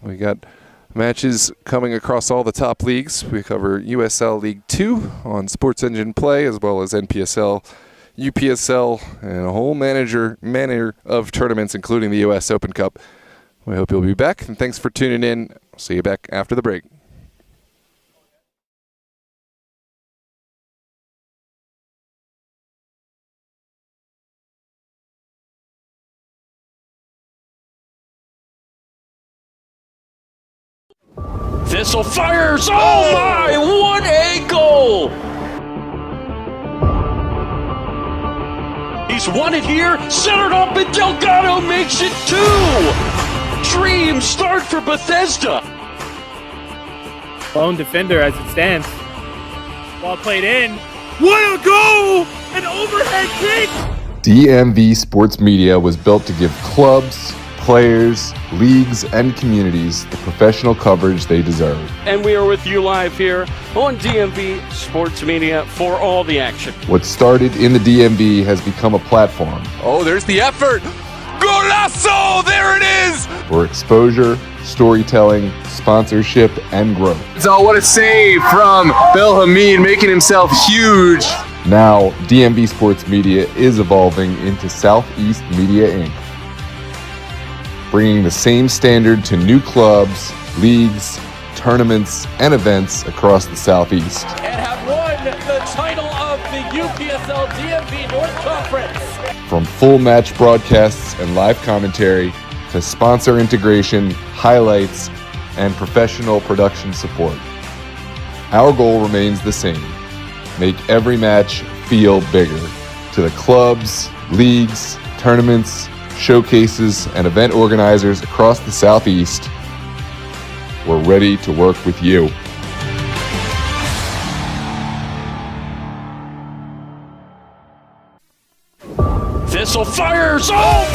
We got matches coming across all the top leagues. We cover USL League 2 on Sports Engine Play, as well as NPSL, UPSL, and a whole manner of tournaments, including the US Open Cup. We hope you'll be back, and thanks for tuning in. I'll see you back after the break. Thistle fires. Oh my, what a goal! He's won it here, centered up, and Delgado makes it 2! Dream start for Bethesda. Lone defender as it stands. Ball played in. What a goal! An overhead kick! DMV Sports Media was built to give clubs, players, leagues, and communities the professional coverage they deserve. And we are with you live here on DMV Sports Media for all the action. What started in the DMV has become a platform Oh, there's the effort. Golazo! There it is! for exposure, storytelling, sponsorship, and growth. So what a save from Bill Hamid, making himself huge. Now, DMV Sports Media is evolving into Southeast Media Inc., bringing the same standard to new clubs, leagues, tournaments, and events across the Southeast. And have won the title of the UPSL DMV North Conference. From full match broadcasts and live commentary to sponsor integration, highlights, and professional production support. Our goal remains the same: make every match feel bigger. To the clubs, leagues, tournaments, showcases, and event organizers across the Southeast, we're ready to work with you. Thistle fires. Oh!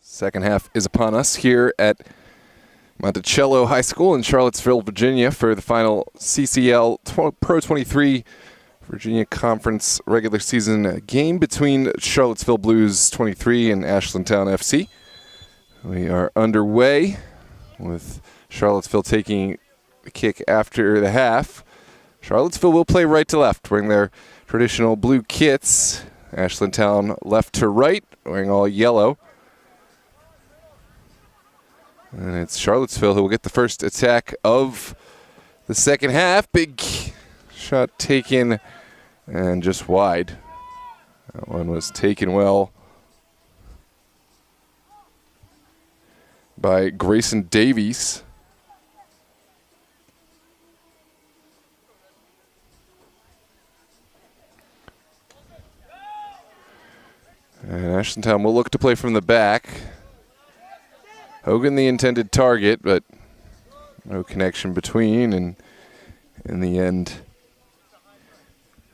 Second half is upon us here at Monticello High School in Charlottesville, Virginia for the final CCPRO23 Virginia Conference regular season game between Charlottesville Blues 23 and Ashland Town FC. We are underway with Charlottesville taking the kick after the half. Charlottesville will play right to left, wearing their traditional blue kits. Ashland Town left to right, wearing all yellow. And it's Charlottesville who will get the first attack of the second half. Big shot taken and just wide. That one was taken well by Grayson Davies. And Ashland Town will look to play from the back. Hogan the intended target, but no connection between, and in the end,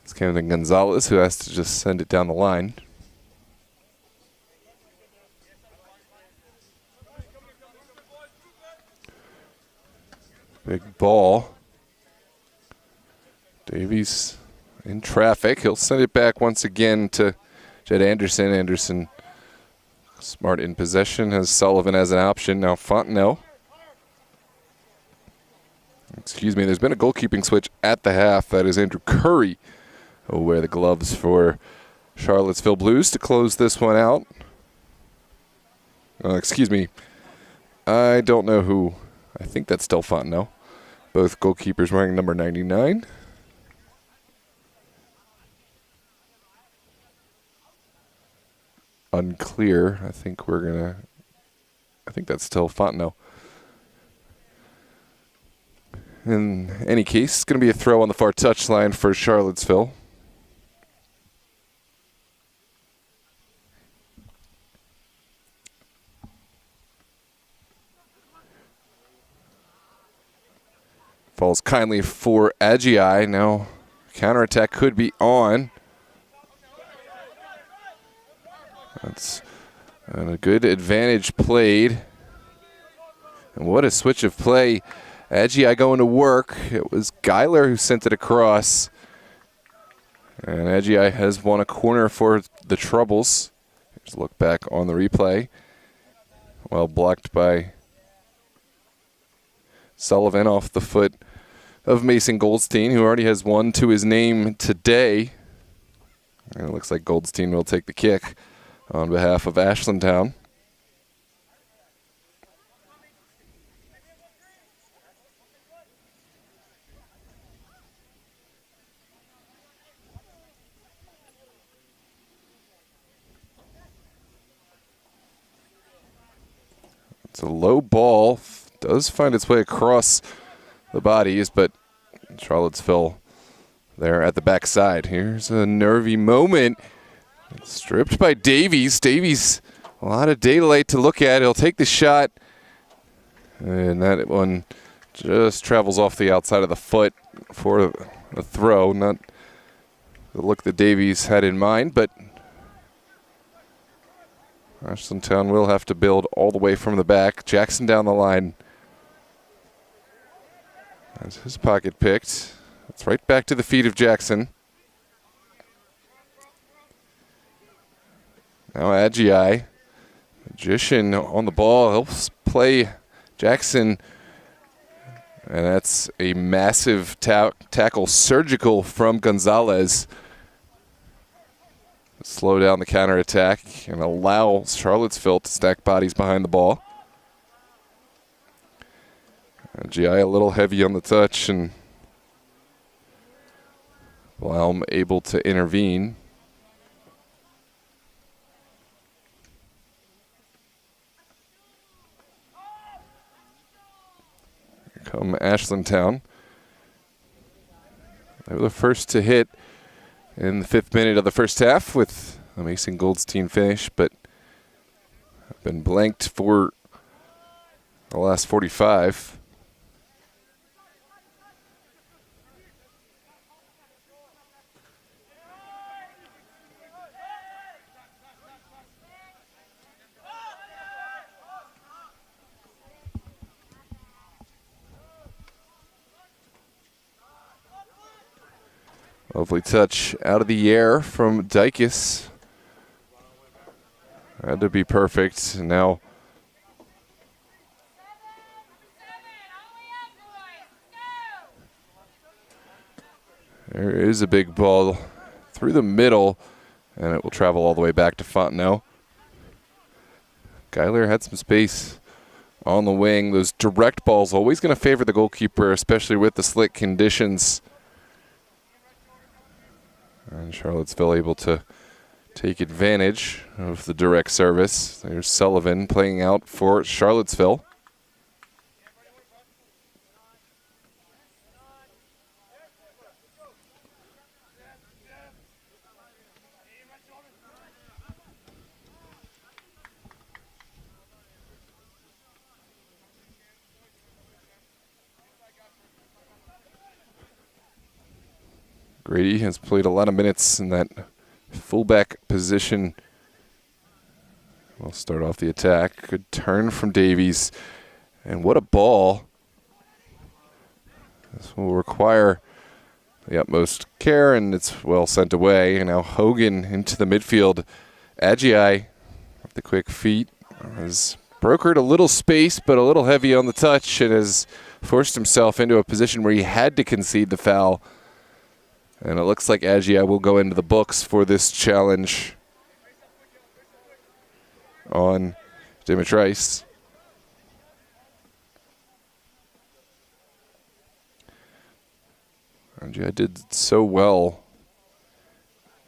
it's Camden Gonzalez who has to just send it down the line. Big ball. Davies in traffic. He'll send it back once again to Jed Anderson. Anderson smart in possession, has Sullivan as an option. Now Fontenot. Excuse me, there's been a goalkeeping switch at the half. That is Andrew Curry who will wear the gloves for Charlottesville Blues to close this one out. Excuse me, I don't know who. I think that's still Fontenot. Both goalkeepers wearing number 99. Unclear. I think that's still Fontenot. In any case, it's going to be a throw on the far touchline for Charlottesville. Falls kindly for Agi. Now counterattack could be on. That's a good advantage played. And what a switch of play. Agi going to work. It was Geiler who sent it across. And Agi has won a corner for the Troubles. Here's a look back on the replay. Well blocked by Sullivan off the foot of Mason Goldstein, who already has one to his name today. And it looks like Goldstein will take the kick on behalf of Ashland Town. It's a low ball, does find its way across the bodies, but Charlottesville there at the backside. Here's a nervy moment. Stripped by Davies. Davies, a lot of daylight to look at. He'll take the shot. And that one just travels off the outside of the foot for a throw. Not the look that Davies had in mind, but Ashland Town will have to build all the way from the back. Jackson down the line. That's his pocket picked. It's right back to the feet of Jackson. Now Agi, Magician on the ball, helps play Jackson. And that's a massive tackle, surgical from Gonzalez. Slow down the counterattack and allow Charlottesville to stack bodies behind the ball. Agi a little heavy on the touch, and Blount able to intervene. Come Ashland Town. They were the first to hit in the 5th minute of the first half with a Mason Goldstein finish, but have been blanked for the last 45. Lovely touch out of the air from Dykes. Had to be perfect. Now there is a big ball through the middle, and it will travel all the way back to Fontenot. Geiler had some space on the wing. Those direct balls always going to favor the goalkeeper, especially with the slick conditions. And Charlottesville able to take advantage of the direct service. There's Sullivan playing out for Charlottesville. Grady has played a lot of minutes in that fullback position. We'll start off the attack. Good turn from Davies. And what a ball. This will require the utmost care, and it's well sent away. And now Hogan into the midfield. Agi with the quick feet has brokered a little space, but a little heavy on the touch, and has forced himself into a position where he had to concede the foul. And it looks like Agia will go into the books for this challenge on Dimitris. Agia did so well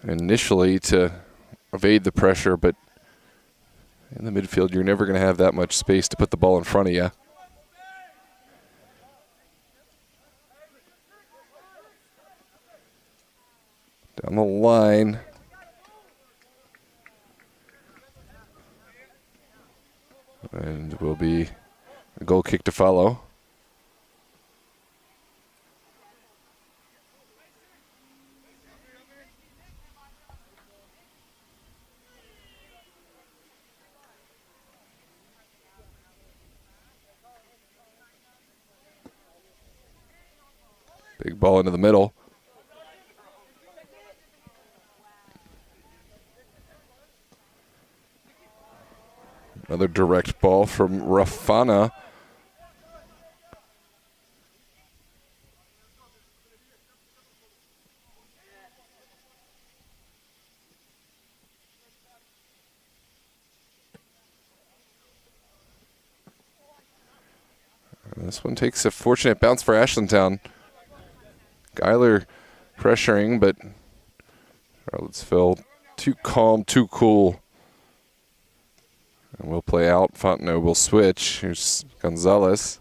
initially to evade the pressure, but in the midfield, you're never going to have that much space to put the ball in front of you. Down the line. And will be a goal kick to follow. Big ball into the middle. Another direct ball from Rafana. And this one takes a fortunate bounce for Ashland Town. Geiler pressuring, but Charlottesville too calm, too cool. And we'll play out. Fontenot will switch. Here's Gonzalez.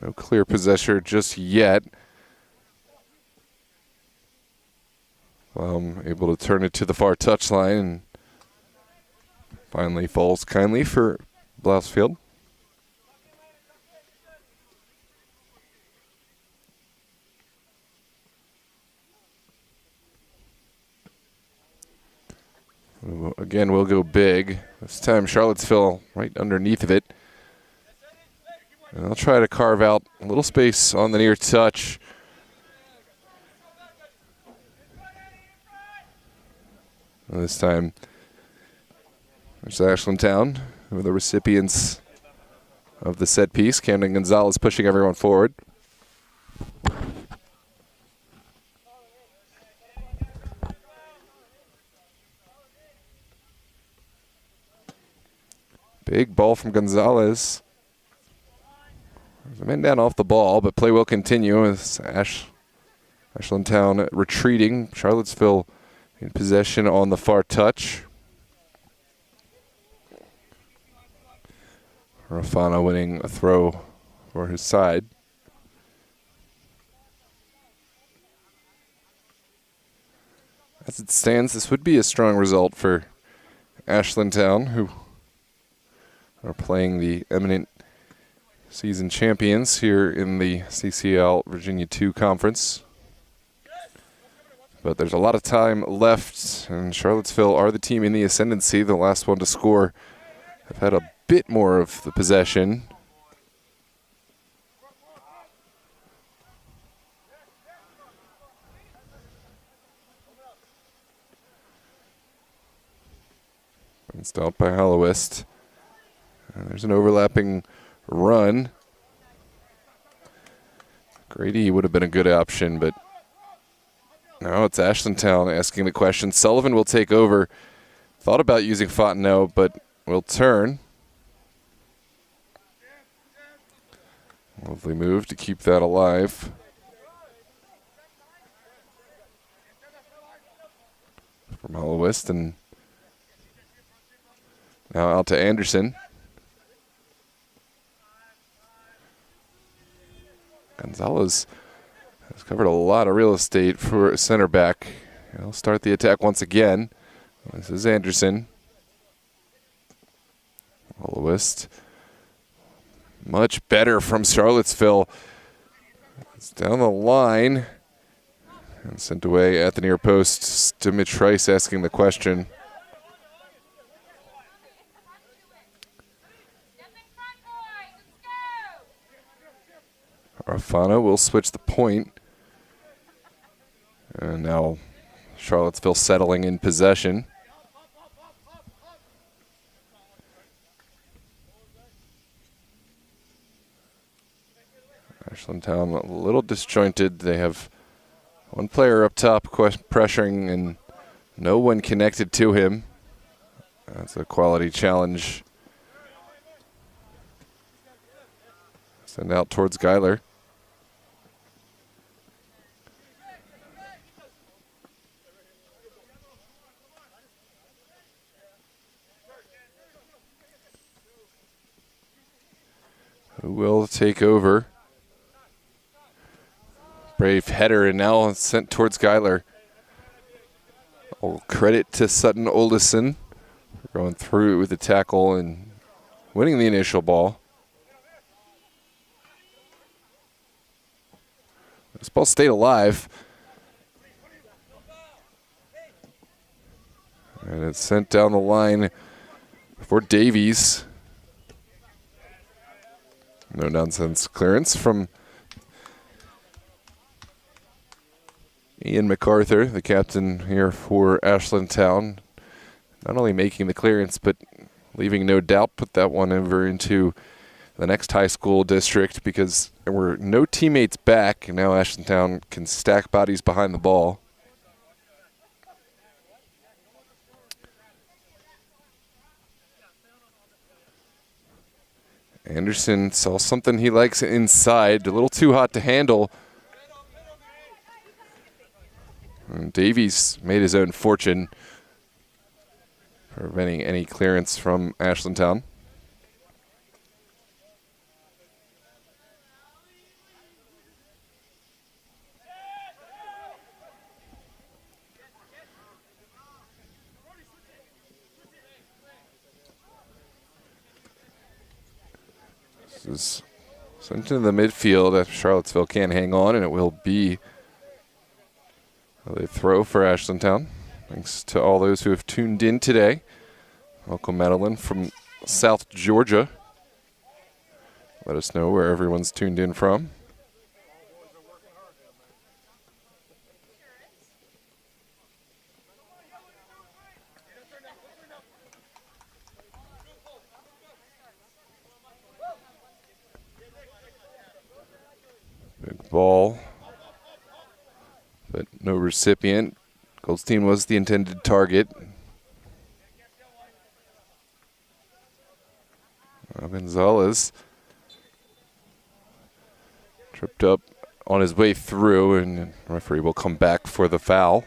No clear possessor just yet. Able to turn it to the far touchline and finally falls kindly for Blousefield. Again, we'll go big. This time Charlottesville right underneath of it. And I'll try to carve out a little space on the near touch. And this time there's Ashland Town, who are the recipients of the set piece. Camden Gonzalez pushing everyone forward. Big ball from Gonzalez. There's a man down off the ball, but play will continue as Ashland Town retreating. Charlottesville in possession on the far touch. Rafana winning a throw for his side. As it stands, this would be a strong result for Ashland Town, who are playing the eminent season champions here in the CCL Virginia 2 Conference. But there's a lot of time left, and Charlottesville are the team in the ascendancy, the last one to score. Have had a bit more of the possession. It's out by Hollowist. And there's an overlapping run. Grady would have been a good option, but now it's Ashland Town asking the question. Sullivan will take over. Thought about using Fontenot, but will turn. Lovely move to keep that alive. From Hollowist, and now out to Anderson. Gonzalez has covered a lot of real estate for center back. He'll start the attack once again. This is Anderson. Hollowist. Much better from Charlottesville. It's down the line. And sent away at the near post. Dimitris asking the question. Arfano will switch the point. And now Charlottesville settling in possession. Ashland Town a little disjointed. They have one player up top pressuring and no one connected to him. That's a quality challenge. Send out towards Geiler. Who will take over? Brave header, and now sent towards Geiler. All credit to Sutton Oldison for going through with the tackle and winning the initial ball. This ball stayed alive. And it's sent down the line for Davies. No nonsense clearance from Ian MacArthur, the captain here for Ashland Town. Not only making the clearance, but leaving no doubt, put that one over into the next high school district because there were no teammates back, and now Ashland Town can stack bodies behind the ball. Anderson saw something he likes inside, a little too hot to handle. And Davies made his own fortune, preventing any clearance from Ashland Town. This is sent into the midfield if Charlottesville can't hang on, and it will be a throw for Ashland Town. Thanks to all those who have tuned in today. Welcome, Madeline from South Georgia. Let us know where everyone's tuned in from. Big ball, but no recipient. Goldstein was the intended target. Gonzalez tripped up on his way through, and the referee will come back for the foul.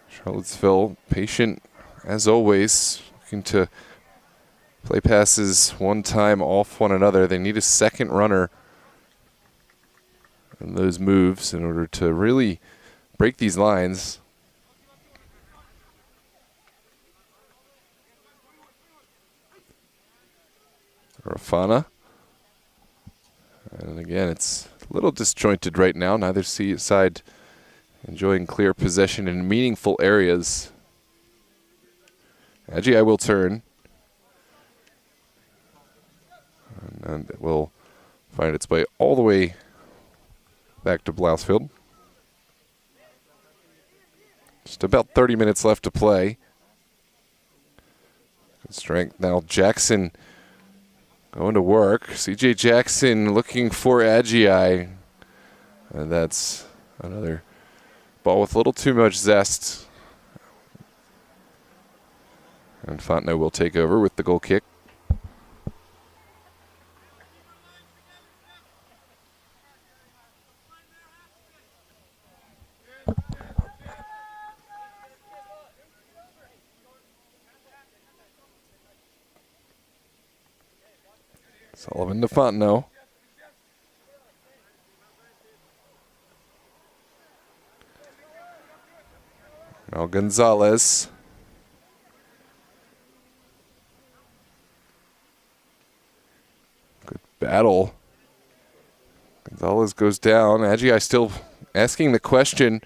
Charlottesville patient as always, looking to play passes one time off one another. They need a second runner in those moves in order to really break these lines. Rafana. And again, it's a little disjointed right now. Neither side enjoying clear possession in meaningful areas. Agi will turn. And it will find its way all the way back to Blousefield. Just about 30 minutes left to play. Good strength now. Jackson going to work. CJ Jackson looking for Agi. And that's another ball with a little too much zest. And Fontenot will take over with the goal kick. Sullivan to Fontenot. Now Gonzalez. Good battle. Gonzalez goes down. Agi still asking the question.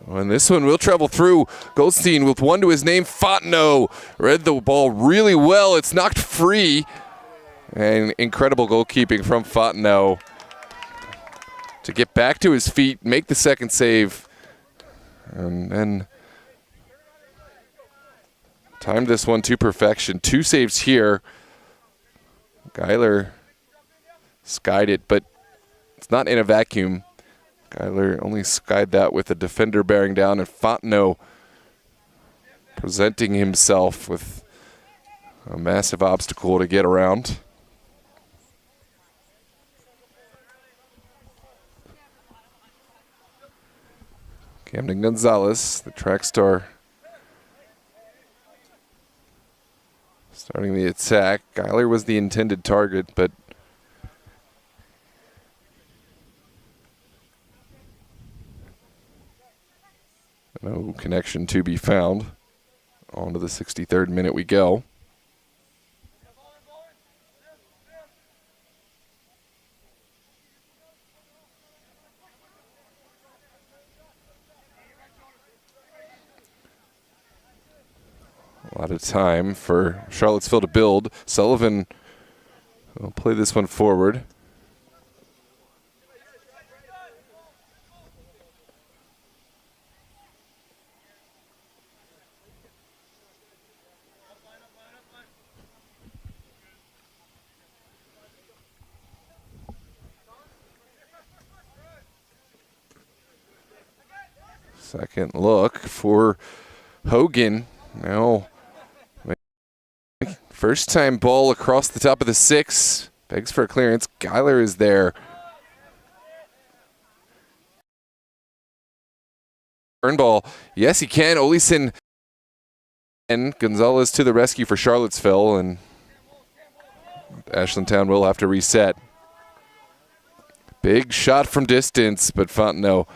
And this one will travel through. Goldstein with one to his name. Fontenot read the ball really well. It's knocked free. And incredible goalkeeping from Fontenot to get back to his feet, make the second save, and then timed this one to perfection. 2 saves here. Geiler skied it, but it's not in a vacuum. Geiler only skied that with a defender bearing down, and Fontenot presenting himself with a massive obstacle to get around. Camden Gonzalez, the track star, starting the attack. Geiler was the intended target, but no connection to be found. On to the 63rd minute we go. A lot of time for Charlottesville to build. Sullivan will play this one forward. Second look for Hogan. Now, first time ball across the top of the 6. Begs for a clearance. Geiler is there. Turn ball. Yes, he can. Oleson and Gonzalez to the rescue for Charlottesville, and Ashland Town will have to reset. Big shot from distance, but Fontenot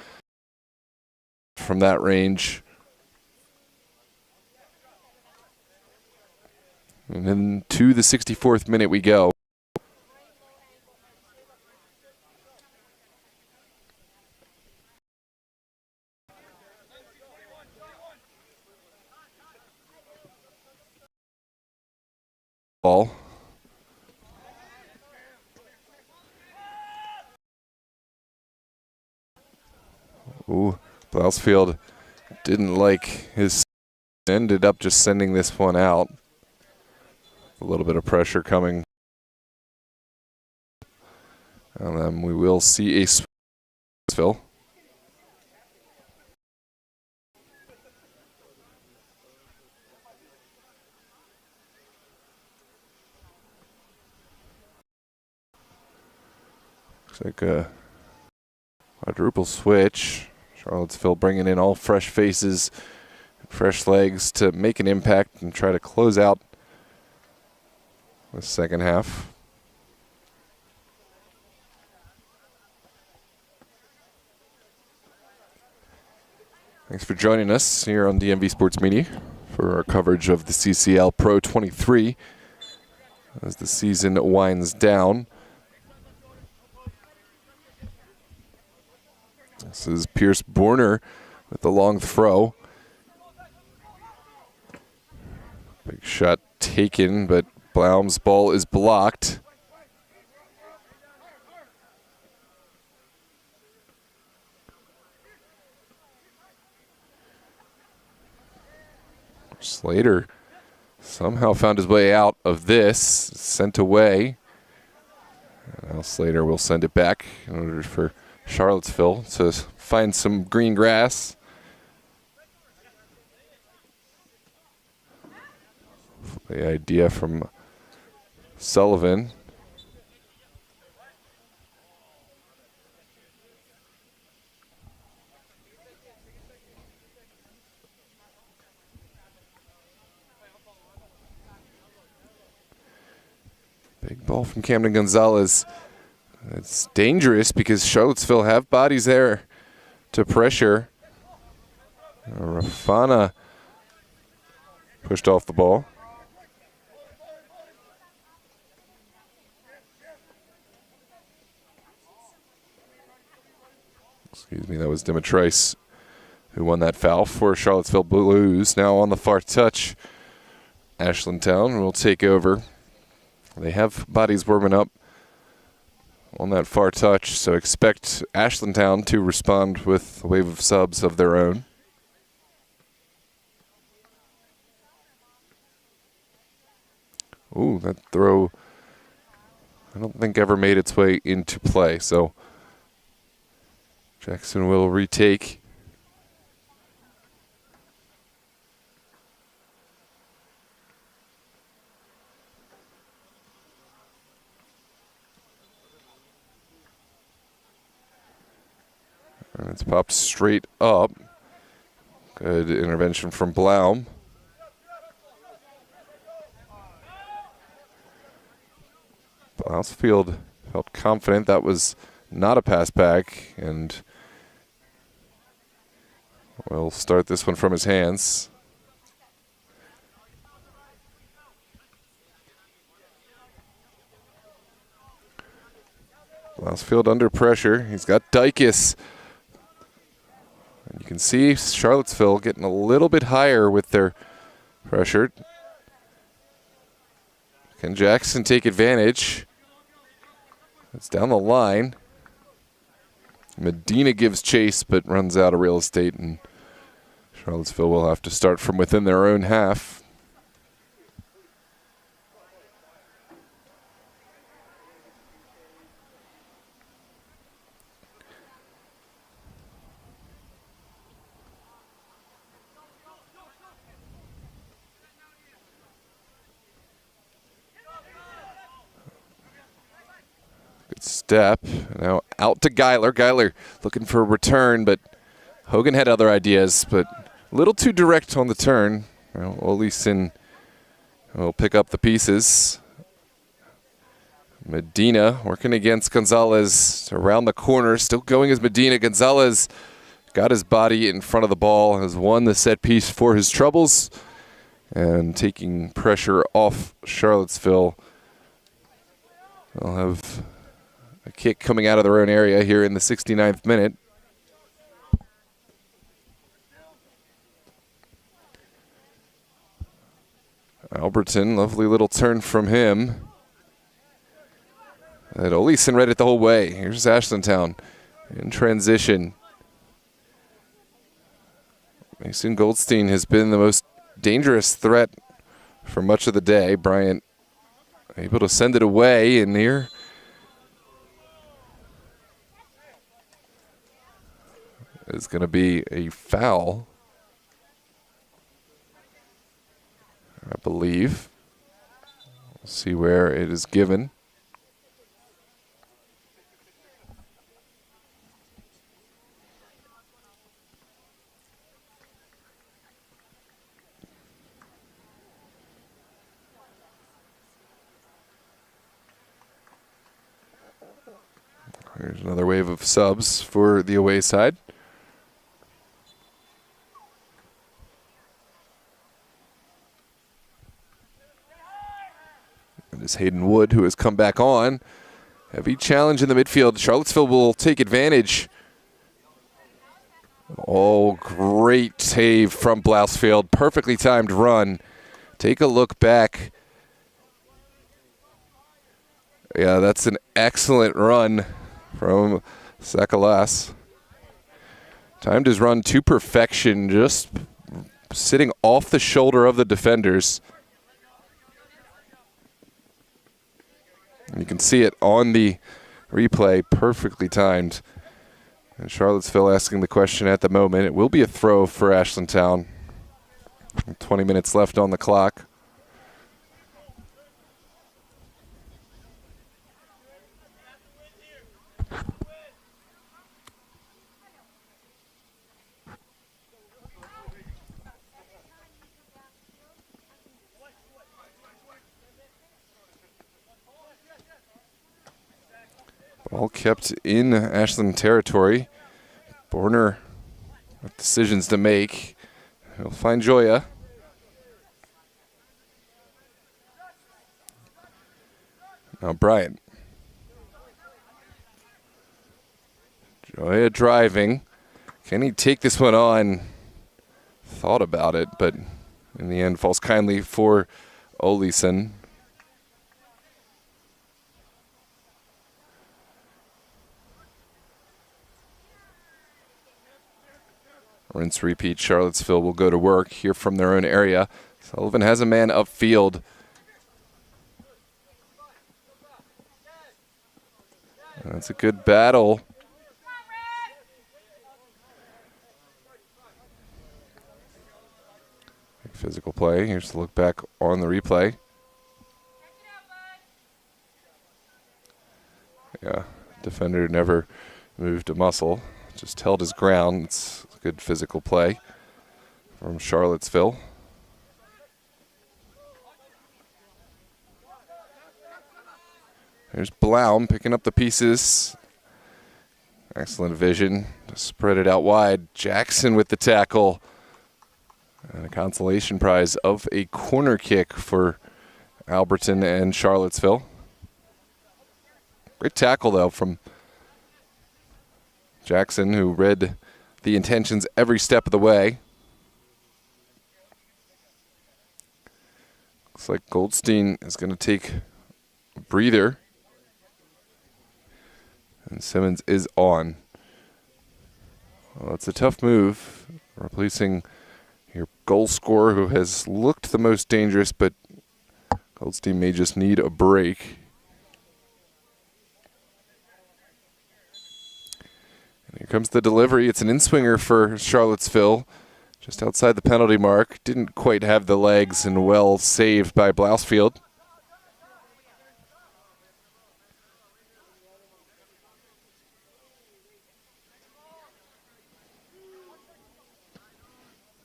from that range. And then to the 64th minute we go. Ball. Ooh, Blousefield didn't like his, ended up just sending this one out. A little bit of pressure coming. And then we will see a Phil. Looks like a quadruple switch. Charlottesville bringing in all fresh faces, fresh legs to make an impact and try to close out the second half. Thanks for joining us here on DMV Sports Media for our coverage of the CCPRO23 as the season winds down. This is Pierce Borner with the long throw. Big shot taken, but Blaum's ball is blocked. Slater somehow found his way out of this, sent away. Now Slater will send it back in order for Charlottesville to find some green grass. The idea from Sullivan. Big ball from Camden Gonzalez. It's dangerous because Charlottesville have bodies there to pressure. Rafana pushed off the ball. Excuse me, that was Dimitrice who won that foul for Charlottesville Blues. Now on the far touch, Ashland Town will take over. They have bodies warming up on that far touch, so expect Ashland Town to respond with a wave of subs of their own. Ooh, that throw I don't think ever made its way into play, so Jackson will retake. And it's popped straight up. Good intervention from Blaum. Blousefield felt confident that was not a pass back, and will start this one from his hands. Blousefield under pressure. He's got Dykes. And you can see Charlottesville getting a little bit higher with their pressure. Can Jackson take advantage? It's down the line. Medina gives chase but runs out of real estate, and Charlottesville will have to start from within their own half. Good step. Now out to Geiler. Geiler looking for a return, but Hogan had other ideas, but a little too direct on the turn. Well, Oleson will pick up the pieces. Medina working against Gonzalez around the corner. Still going as Medina. Gonzalez got his body in front of the ball, has won the set piece for his troubles, and taking pressure off Charlottesville. They'll have a kick coming out of their own area here in the 69th minute. Alberton, lovely little turn from him. And Oleson read it the whole way. Here's Ashland Town in transition. Mason Goldstein has been the most dangerous threat for much of the day. Bryant able to send it away, and here is going to be a foul, I believe. We'll see where it is given. There's another wave of subs for the away side. It is Hayden Wood who has come back on. Heavy challenge in the midfield. Charlottesville will take advantage Oh, great save from Blousfield. Perfectly timed run. Take a look back. Yeah, that's an excellent run from Sakalas. Timed his run to perfection, just sitting off the shoulder of the defenders. And you can see it on the replay, perfectly timed. And Charlottesville asking the question at the moment. It will be a throw for Ashland Town. 20 minutes left on the clock. Ball kept in Ashland territory. Borner with decisions to make. He'll find Joya. Now Bryant. Joya driving. Can he take this one on? Thought about it, but in the end falls kindly for Oleson. Rinse repeat, Charlottesville will go to work here from their own area. Sullivan has a man upfield. That's a good battle. Physical play. Here's a look back on the replay. Yeah, defender never moved a muscle, just held his ground. It's good physical play from Charlottesville. There's Blaum picking up the pieces. Excellent vision. Spread it out wide. Jackson with the tackle. And a consolation prize of a corner kick for Alberton and Charlottesville. Great tackle, though, from Jackson, who read the intentions every step of the way. Looks like Goldstein is going to take a breather. And Simmons is on. Well, it's a tough move, replacing your goal scorer who has looked the most dangerous, but Goldstein may just need a break. And here comes the delivery. It's an in-swinger for Charlottesville, just outside the penalty mark. Didn't quite have the legs, and well saved by Blousfield.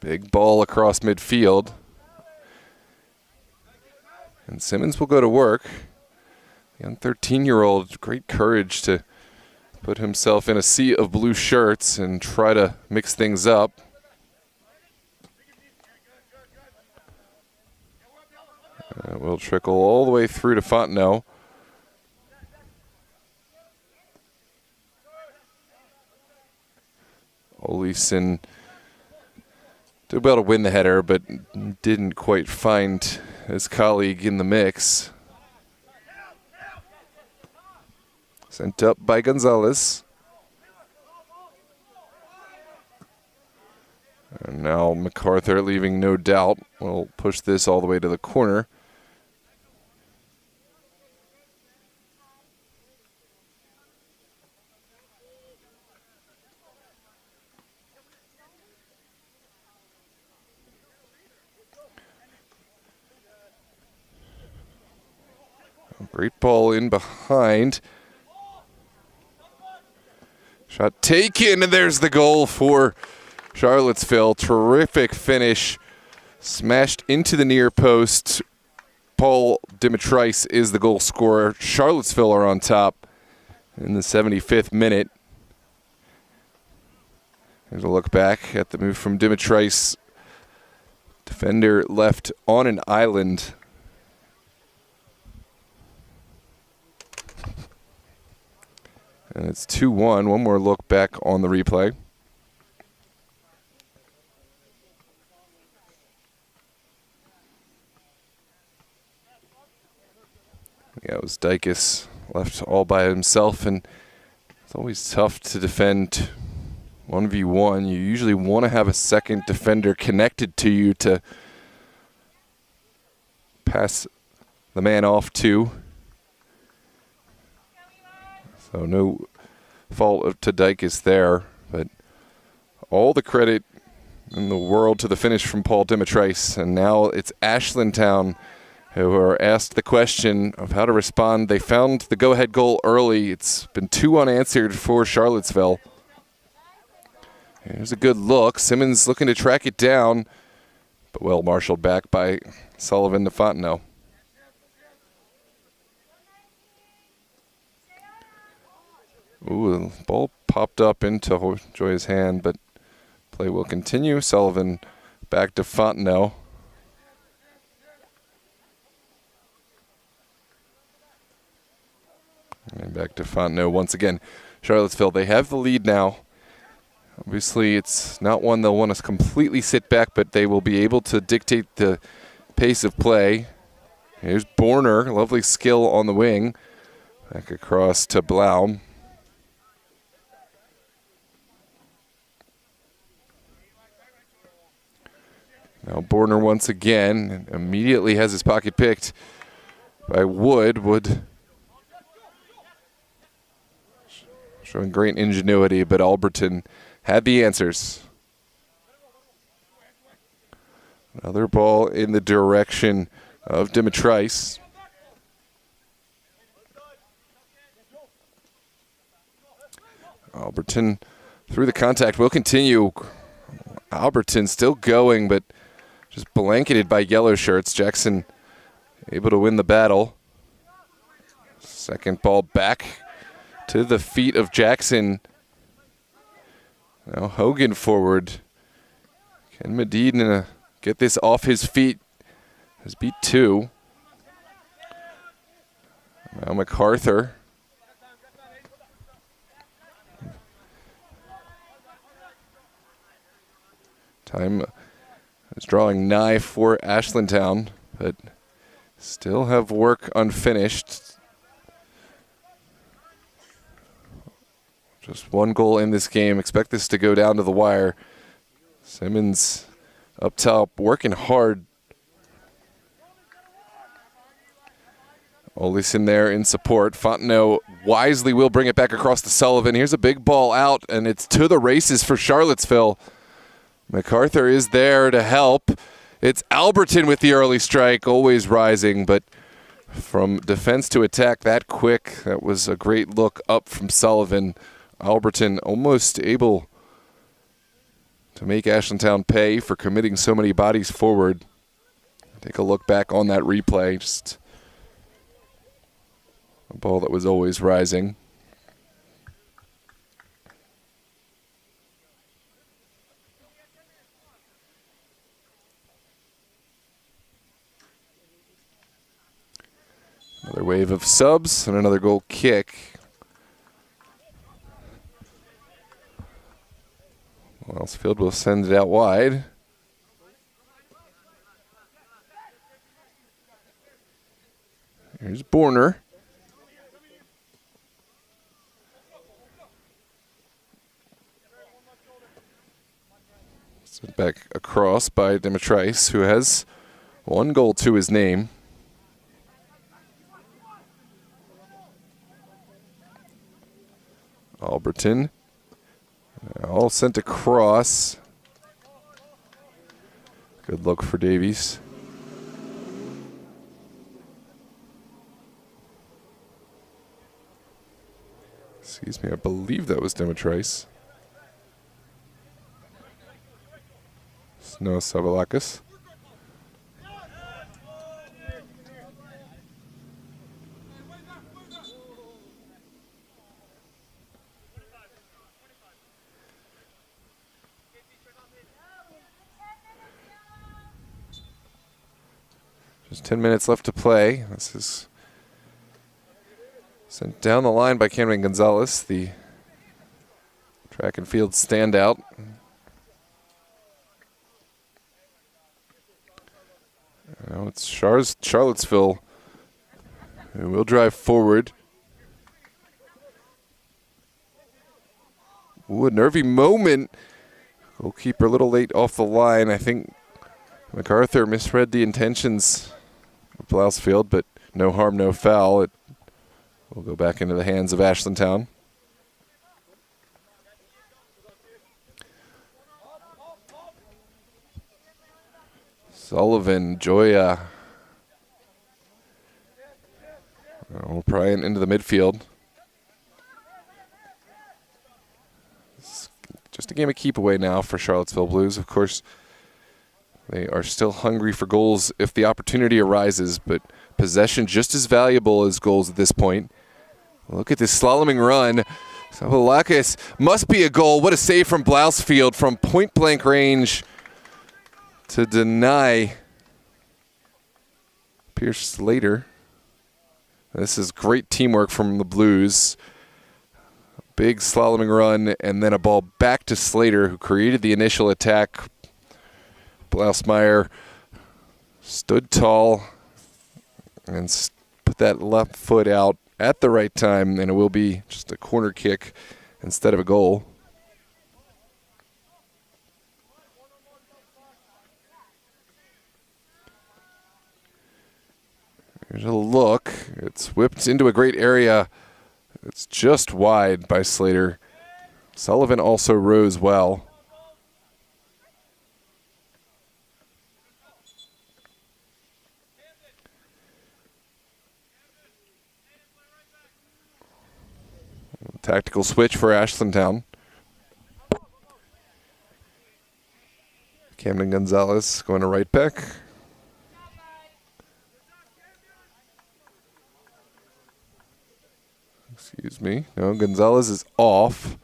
Big ball across midfield. And Simmons will go to work. Young 13-year-old, great courage to put himself in a sea of blue shirts and try to mix things up. It will trickle all the way through to Fontenot. Oleson did well to win the header, but didn't quite find his colleague in the mix. Sent up by Gonzalez. And now MacArthur, leaving no doubt, will push this all the way to the corner. Great ball in behind. Shot taken, and there's the goal for Charlottesville. Terrific finish. Smashed into the near post. Paul Dimitris is the goal scorer. Charlottesville are on top in the 75th minute. Here's a look back at the move from Dimitris. Defender left on an island. And it's 2-1. One more look back on the replay. Yeah, it was Dykes left all by himself, and it's always tough to defend 1v1. You usually want to have a second defender connected to you to pass the man off to. So no fault to Dykes there, but all the credit in the world to the finish from Paul Dimitrice. And now it's Ashland Town who are asked the question of how to respond. They found the go-ahead goal early. It's been 2 unanswered for Charlottesville. Here's a good look. Simmons looking to track it down, but well marshaled back by Sullivan to Fontenot. Ooh, the ball popped up into Joy's hand, but play will continue. Sullivan back to Fontenot. And back to Fontenot once again. Charlottesville, they have the lead now. Obviously, it's not one they'll want to completely sit back, but they will be able to dictate the pace of play. Here's Borner, lovely skill on the wing. Back across to Blaum. Now Borner once again, immediately has his pocket picked by Wood. Wood showing great ingenuity, but Alberton had the answers. Another ball in the direction of Dimitrice. Alberton through the contact will continue. Alberton still going, but just blanketed by yellow shirts. Jackson able to win the battle. Second ball back to the feet of Jackson. Now Hogan forward. Can Medina get this off his feet? Has beat 2. Now MacArthur. Time is drawing nigh for Ashland Town, but still have work unfinished. Just 1 goal in this game. Expect this to go down to the wire. Simmons up top, working hard. Olison there in support. Fontenot wisely will bring it back across to Sullivan. Here's a big ball out, and it's to the races for Charlottesville. MacArthur is there to help. It's Alberton with the early strike, always rising, but from defense to attack that quick, that was a great look up from Sullivan. Alberton almost able to make Ashland Town pay for committing so many bodies forward. Take a look back on that replay. Just a ball that was always rising. Another wave of subs and another goal kick. Wellsfield will send it out wide. Here's Borner. Sent back across by Dimitrice, who has 1 goal to his name. Alberton. All sent across. Good look for Davies. Excuse me, I believe that was Dimitrice. No, Savalakis. Just 10 minutes left to play. This is sent down the line by Cameron Gonzalez, the track and field standout. Now it's Charlottesville And we'll drive forward. Ooh, a nervy moment. Goalkeeper a little late off the line. I think MacArthur misread the intentions of Blousefield, but no harm, no foul. It will go back into the hands of Ashland Town. Sullivan, Joya. Bryant into the midfield. It's just a game of keep away now for Charlottesville Blues. Of course, they are still hungry for goals if the opportunity arises, but possession just as valuable as goals at this point. Look at this slaloming run. Zavalakis must be a goal. What a save from Blousefield from point-blank range to deny Pierce Slater. This is great teamwork from the Blues. Big slaloming run, and then a ball back to Slater, who created the initial attack. Blausmeyer stood tall and put that left foot out at the right time, and it will be just a corner kick instead of a goal. Here's a look. It's whipped into a great area. It's just wide by Slater. Sullivan also rose well. Tactical switch for Ashland Town. Camden Gonzalez going to right back. Excuse me. No, Gonzalez is off.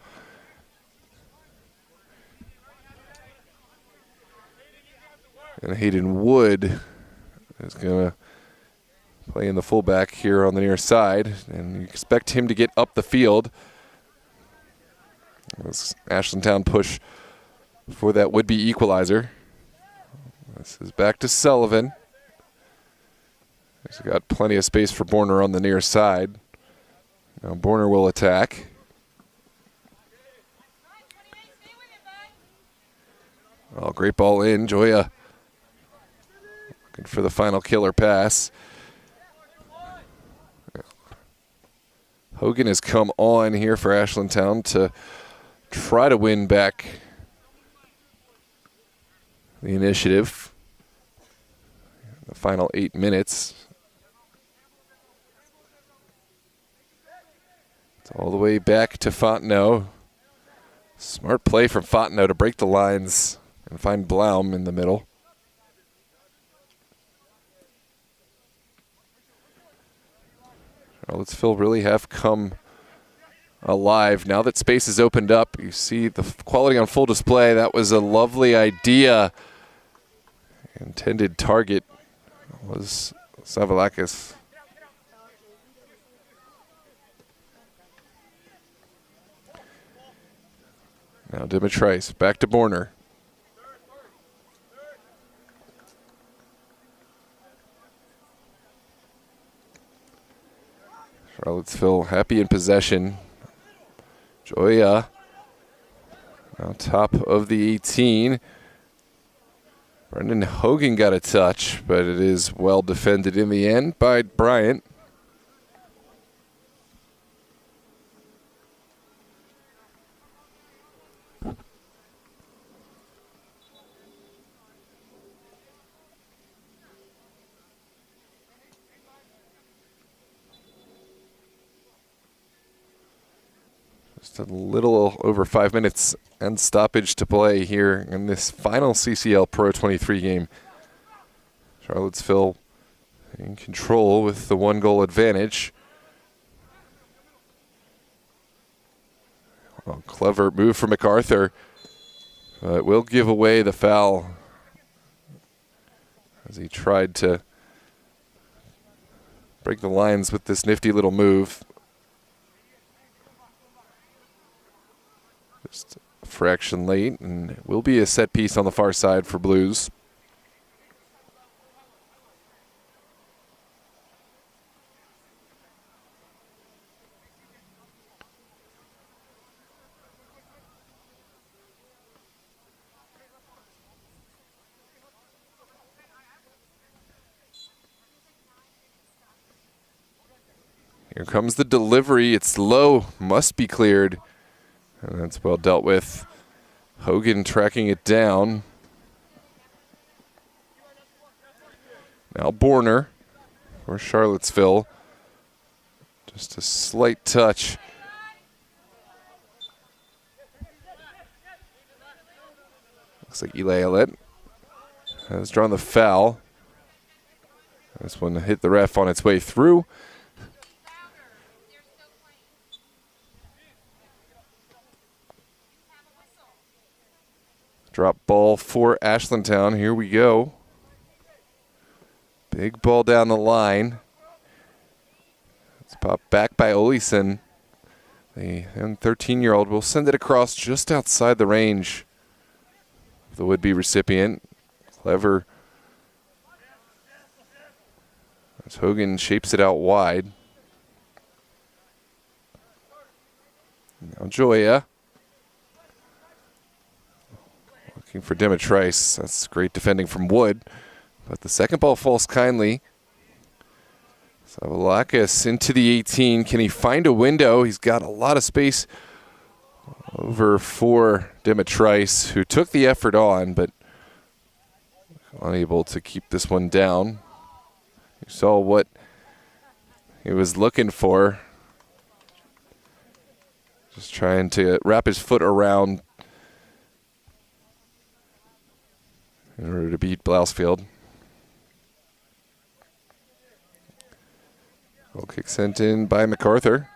And Hayden Wood is going to play in the fullback here on the near side. And you expect him to get up the field. As Ashland Town push for that would-be equalizer. This is back to Sullivan. He's got plenty of space for Borner on the near side. Now Borner will attack. Oh, great ball in. Joya looking for the final killer pass. Hogan has come on here for Ashland Town to try to win back the initiative. The final 8 minutes. All the way back to Fontenot. Smart play from Fontenot to break the lines and find Blaum in the middle. Charlottesville really have come alive. Now that space is opened up, you see the quality on full display. That was a lovely idea. Intended target was Zavalakis. Now Dimitris, back to Borner. Charlottesville happy in possession. Joya now top of the 18. Brendan Hogan got a touch, but it is well defended in the end by Bryant. Just a little over 5 minutes and stoppage to play here in this final CCPRO23 game. Charlottesville in control with the 1-goal advantage. Oh, clever move from MacArthur. But will give away the foul as he tried to break the lines with this nifty little move. Just a fraction late, and it will be a set piece on the far side for Blues. Here comes the delivery. It's low, must be cleared. And that's well dealt with. Hogan tracking it down. Now Borner for Charlottesville. Just a slight touch. Looks like Eli Elliott has drawn the foul. This one hit the ref on its way through. Drop ball for Ashland Town. Here we go. Big ball down the line. It's popped back by Oleson. The 13-year-old will send it across just outside the range of the would-be recipient. Clever. As Hogan shapes it out wide. Now Joya. Looking for Dimitrice. That's great defending from Wood. But the second ball falls kindly. Savalakis into the 18. Can he find a window? He's got a lot of space over for Dimitrice, who took the effort on, but unable to keep this one down. You saw what he was looking for. Just trying to wrap his foot around in order to beat Blousfield. Goal kick sent in by MacArthur.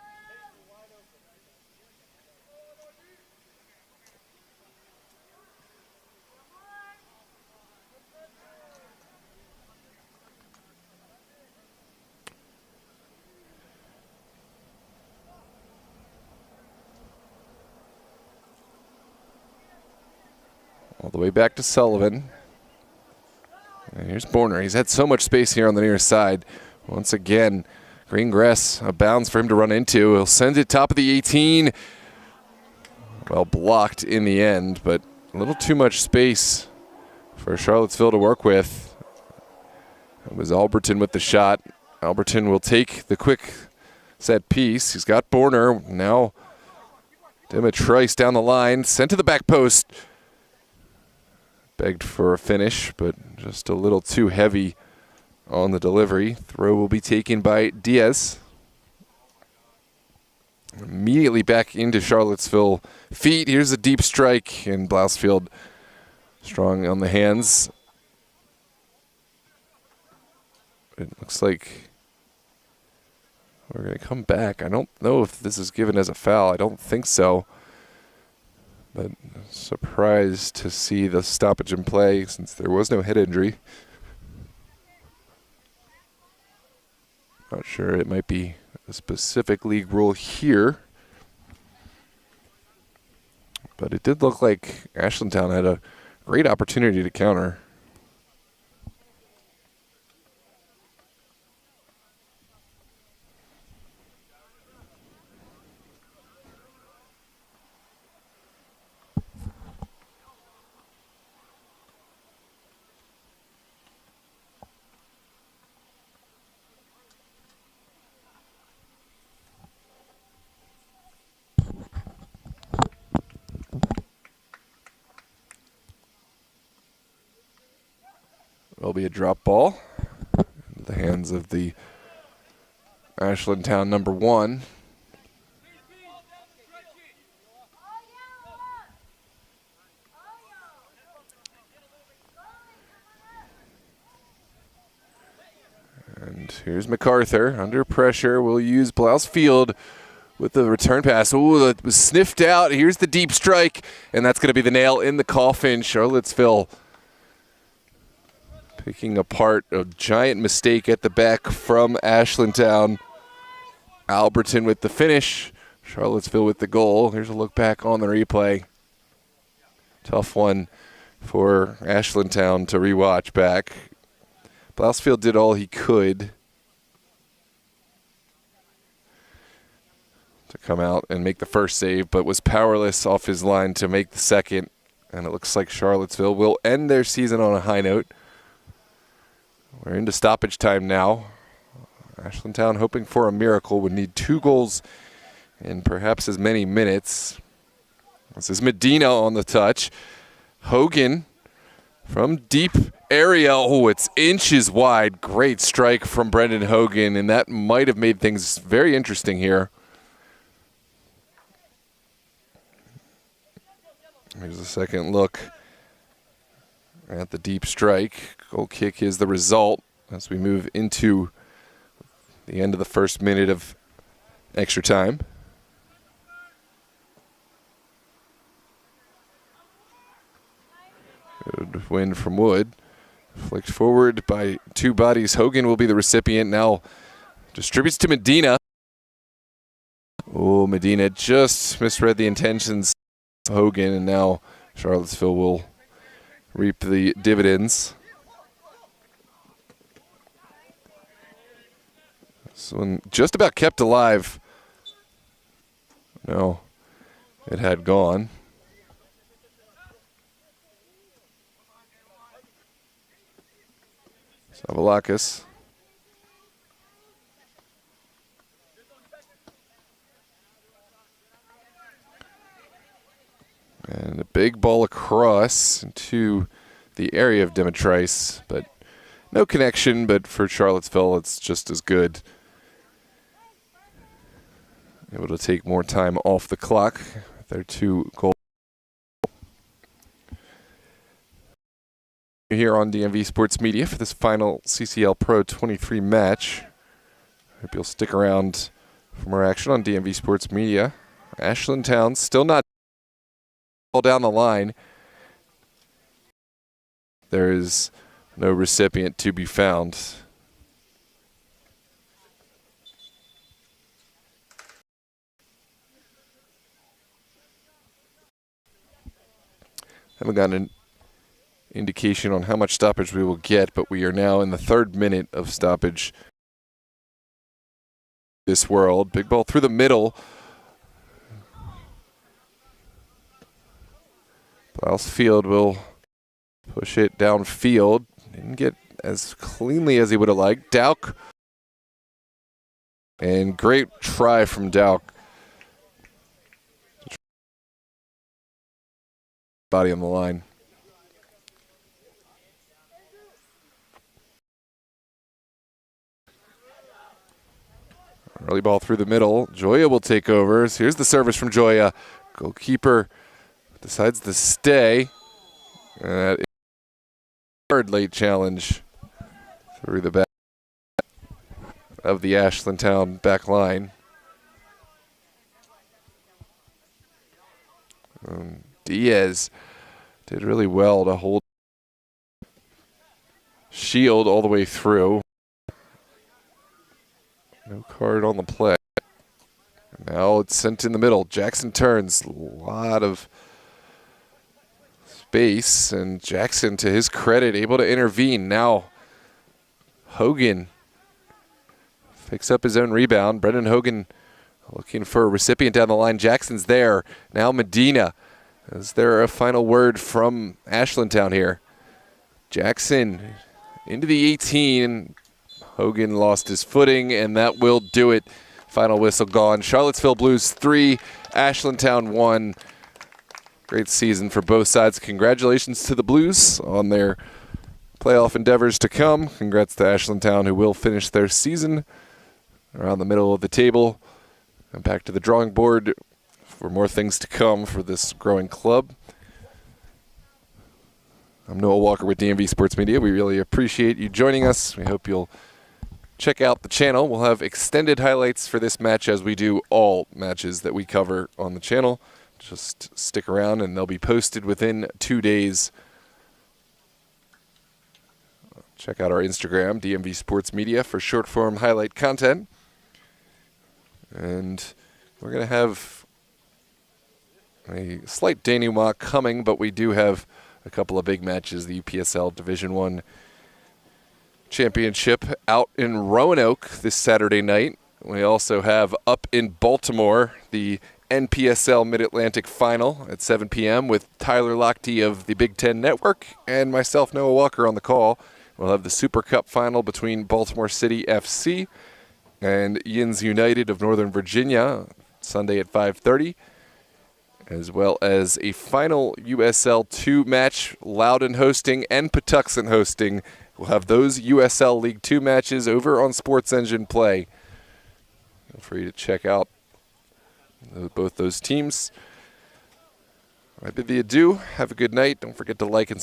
All the way back to Sullivan. And here's Borner. He's had so much space here on the near side. Once again, green grass abounds for him to run into. He'll send it top of the 18. Well blocked in the end, but a little too much space for Charlottesville to work with. It was Alberton with the shot. Alberton will take the quick set piece. He's got Borner. Now Dimitrice down the line. Sent to the back post. Begged for a finish, but just a little too heavy on the delivery. Throw will be taken by Diaz. Immediately back into Charlottesville feet. Here's a deep strike, and Blousfield strong on the hands. It looks like we're going to come back. I don't know if this is given as a foul. I don't think so. But surprised to see the stoppage in play since there was no head injury. Not sure, it might be a specific league rule here. But it did look like Ashland Town had a great opportunity to counter. Will be a drop ball into the hands of the Ashland Town number 1. And here's MacArthur under pressure. We'll use Blousfield with the return pass. Oh, that was sniffed out. Here's the deep strike, and that's going to be the nail in the coffin. Charlottesville picking apart a giant mistake at the back from Ashland Town. Alberton with the finish. Charlottesville with the goal. Here's a look back on the replay. Tough one for Ashland Town to rewatch back. Blousfield did all he could to come out and make the first save, but was powerless off his line to make the second. And it looks like Charlottesville will end their season on a high note. We're into stoppage time now Ashland Town hoping for a miracle would need 2 goals in perhaps as many minutes. This is Medina on the touch. Hogan from deep area. Oh, it's inches wide. Great strike from Brendan Hogan, and that might have made things very interesting here. Here's a second look at the deep strike. Goal kick is the result as we move into the end of the first minute of extra time. Good win from Wood. Flicked forward by 2 bodies. Hogan will be the recipient. Now distributes to Medina. Oh, Medina just misread the intentions of Hogan, and now Charlottesville will reap the dividends. This one just about kept alive. No, it had gone. Savalakis. And a big ball across into the area of Demetrice, but no connection. But for Charlottesville, it's just as good. Able to take more time off the clock. Their 2 goals. Here on DMV Sports Media for this final CCPRO23 match. Hope you'll stick around for more action on DMV Sports Media. Ashland Town still not all down the line. There is no recipient to be found. Haven't gotten an indication on how much stoppage we will get, but we are now in the 3rd minute of stoppage. This world. Big ball through the middle. Field will push it downfield. Didn't get as cleanly as he would have liked. Dowk. And great try from Dowk. Body on the line. Early ball through the middle. Joya will take over. So here's the service from Joya. Goalkeeper decides to stay. Third late challenge through the back of the Ashland Town back line. Diaz did really well to hold Shield all the way through. No card on the play. Now it's sent in the middle. Jackson turns. A lot of space, and Jackson, to his credit, able to intervene. Now Hogan picks up his own rebound. Brendan Hogan looking for a recipient down the line. Jackson's there. Now Medina. Is there a final word from Ashland Town here? Jackson into the 18. Hogan lost his footing, and that will do it. Final whistle gone. Charlottesville Blues 3, Ashland Town 1. Great season for both sides. Congratulations to the Blues on their playoff endeavors to come. Congrats to Ashland Town, who will finish their season around the middle of the table. And back to the drawing board for more things to come for this growing club. I'm Noah Walker with DMV Sports Media. We really appreciate you joining us. We hope you'll check out the channel. We'll have extended highlights for this match, as we do all matches that we cover on the channel. Just stick around and they'll be posted within 2 days. Check out our Instagram, DMV Sports Media, for short form highlight content. And we're going to have a slight denouement coming, but we do have a couple of big matches. The UPSL Division I Championship out in Roanoke this Saturday night. We also have up in Baltimore the NPSL Mid-Atlantic Final at 7 p.m. with Tyler Lochte of the Big Ten Network and myself, Noah Walker, on the call. We'll have the Super Cup Final between Baltimore City FC and Ian's United of Northern Virginia Sunday at 5:30, as well as a final USL 2 match, Loudoun hosting and Patuxent hosting. We'll have those USL League 2 matches over on Sports Engine Play. Feel free to check out both those teams. I bid thee adieu. Have a good night. Don't forget to like and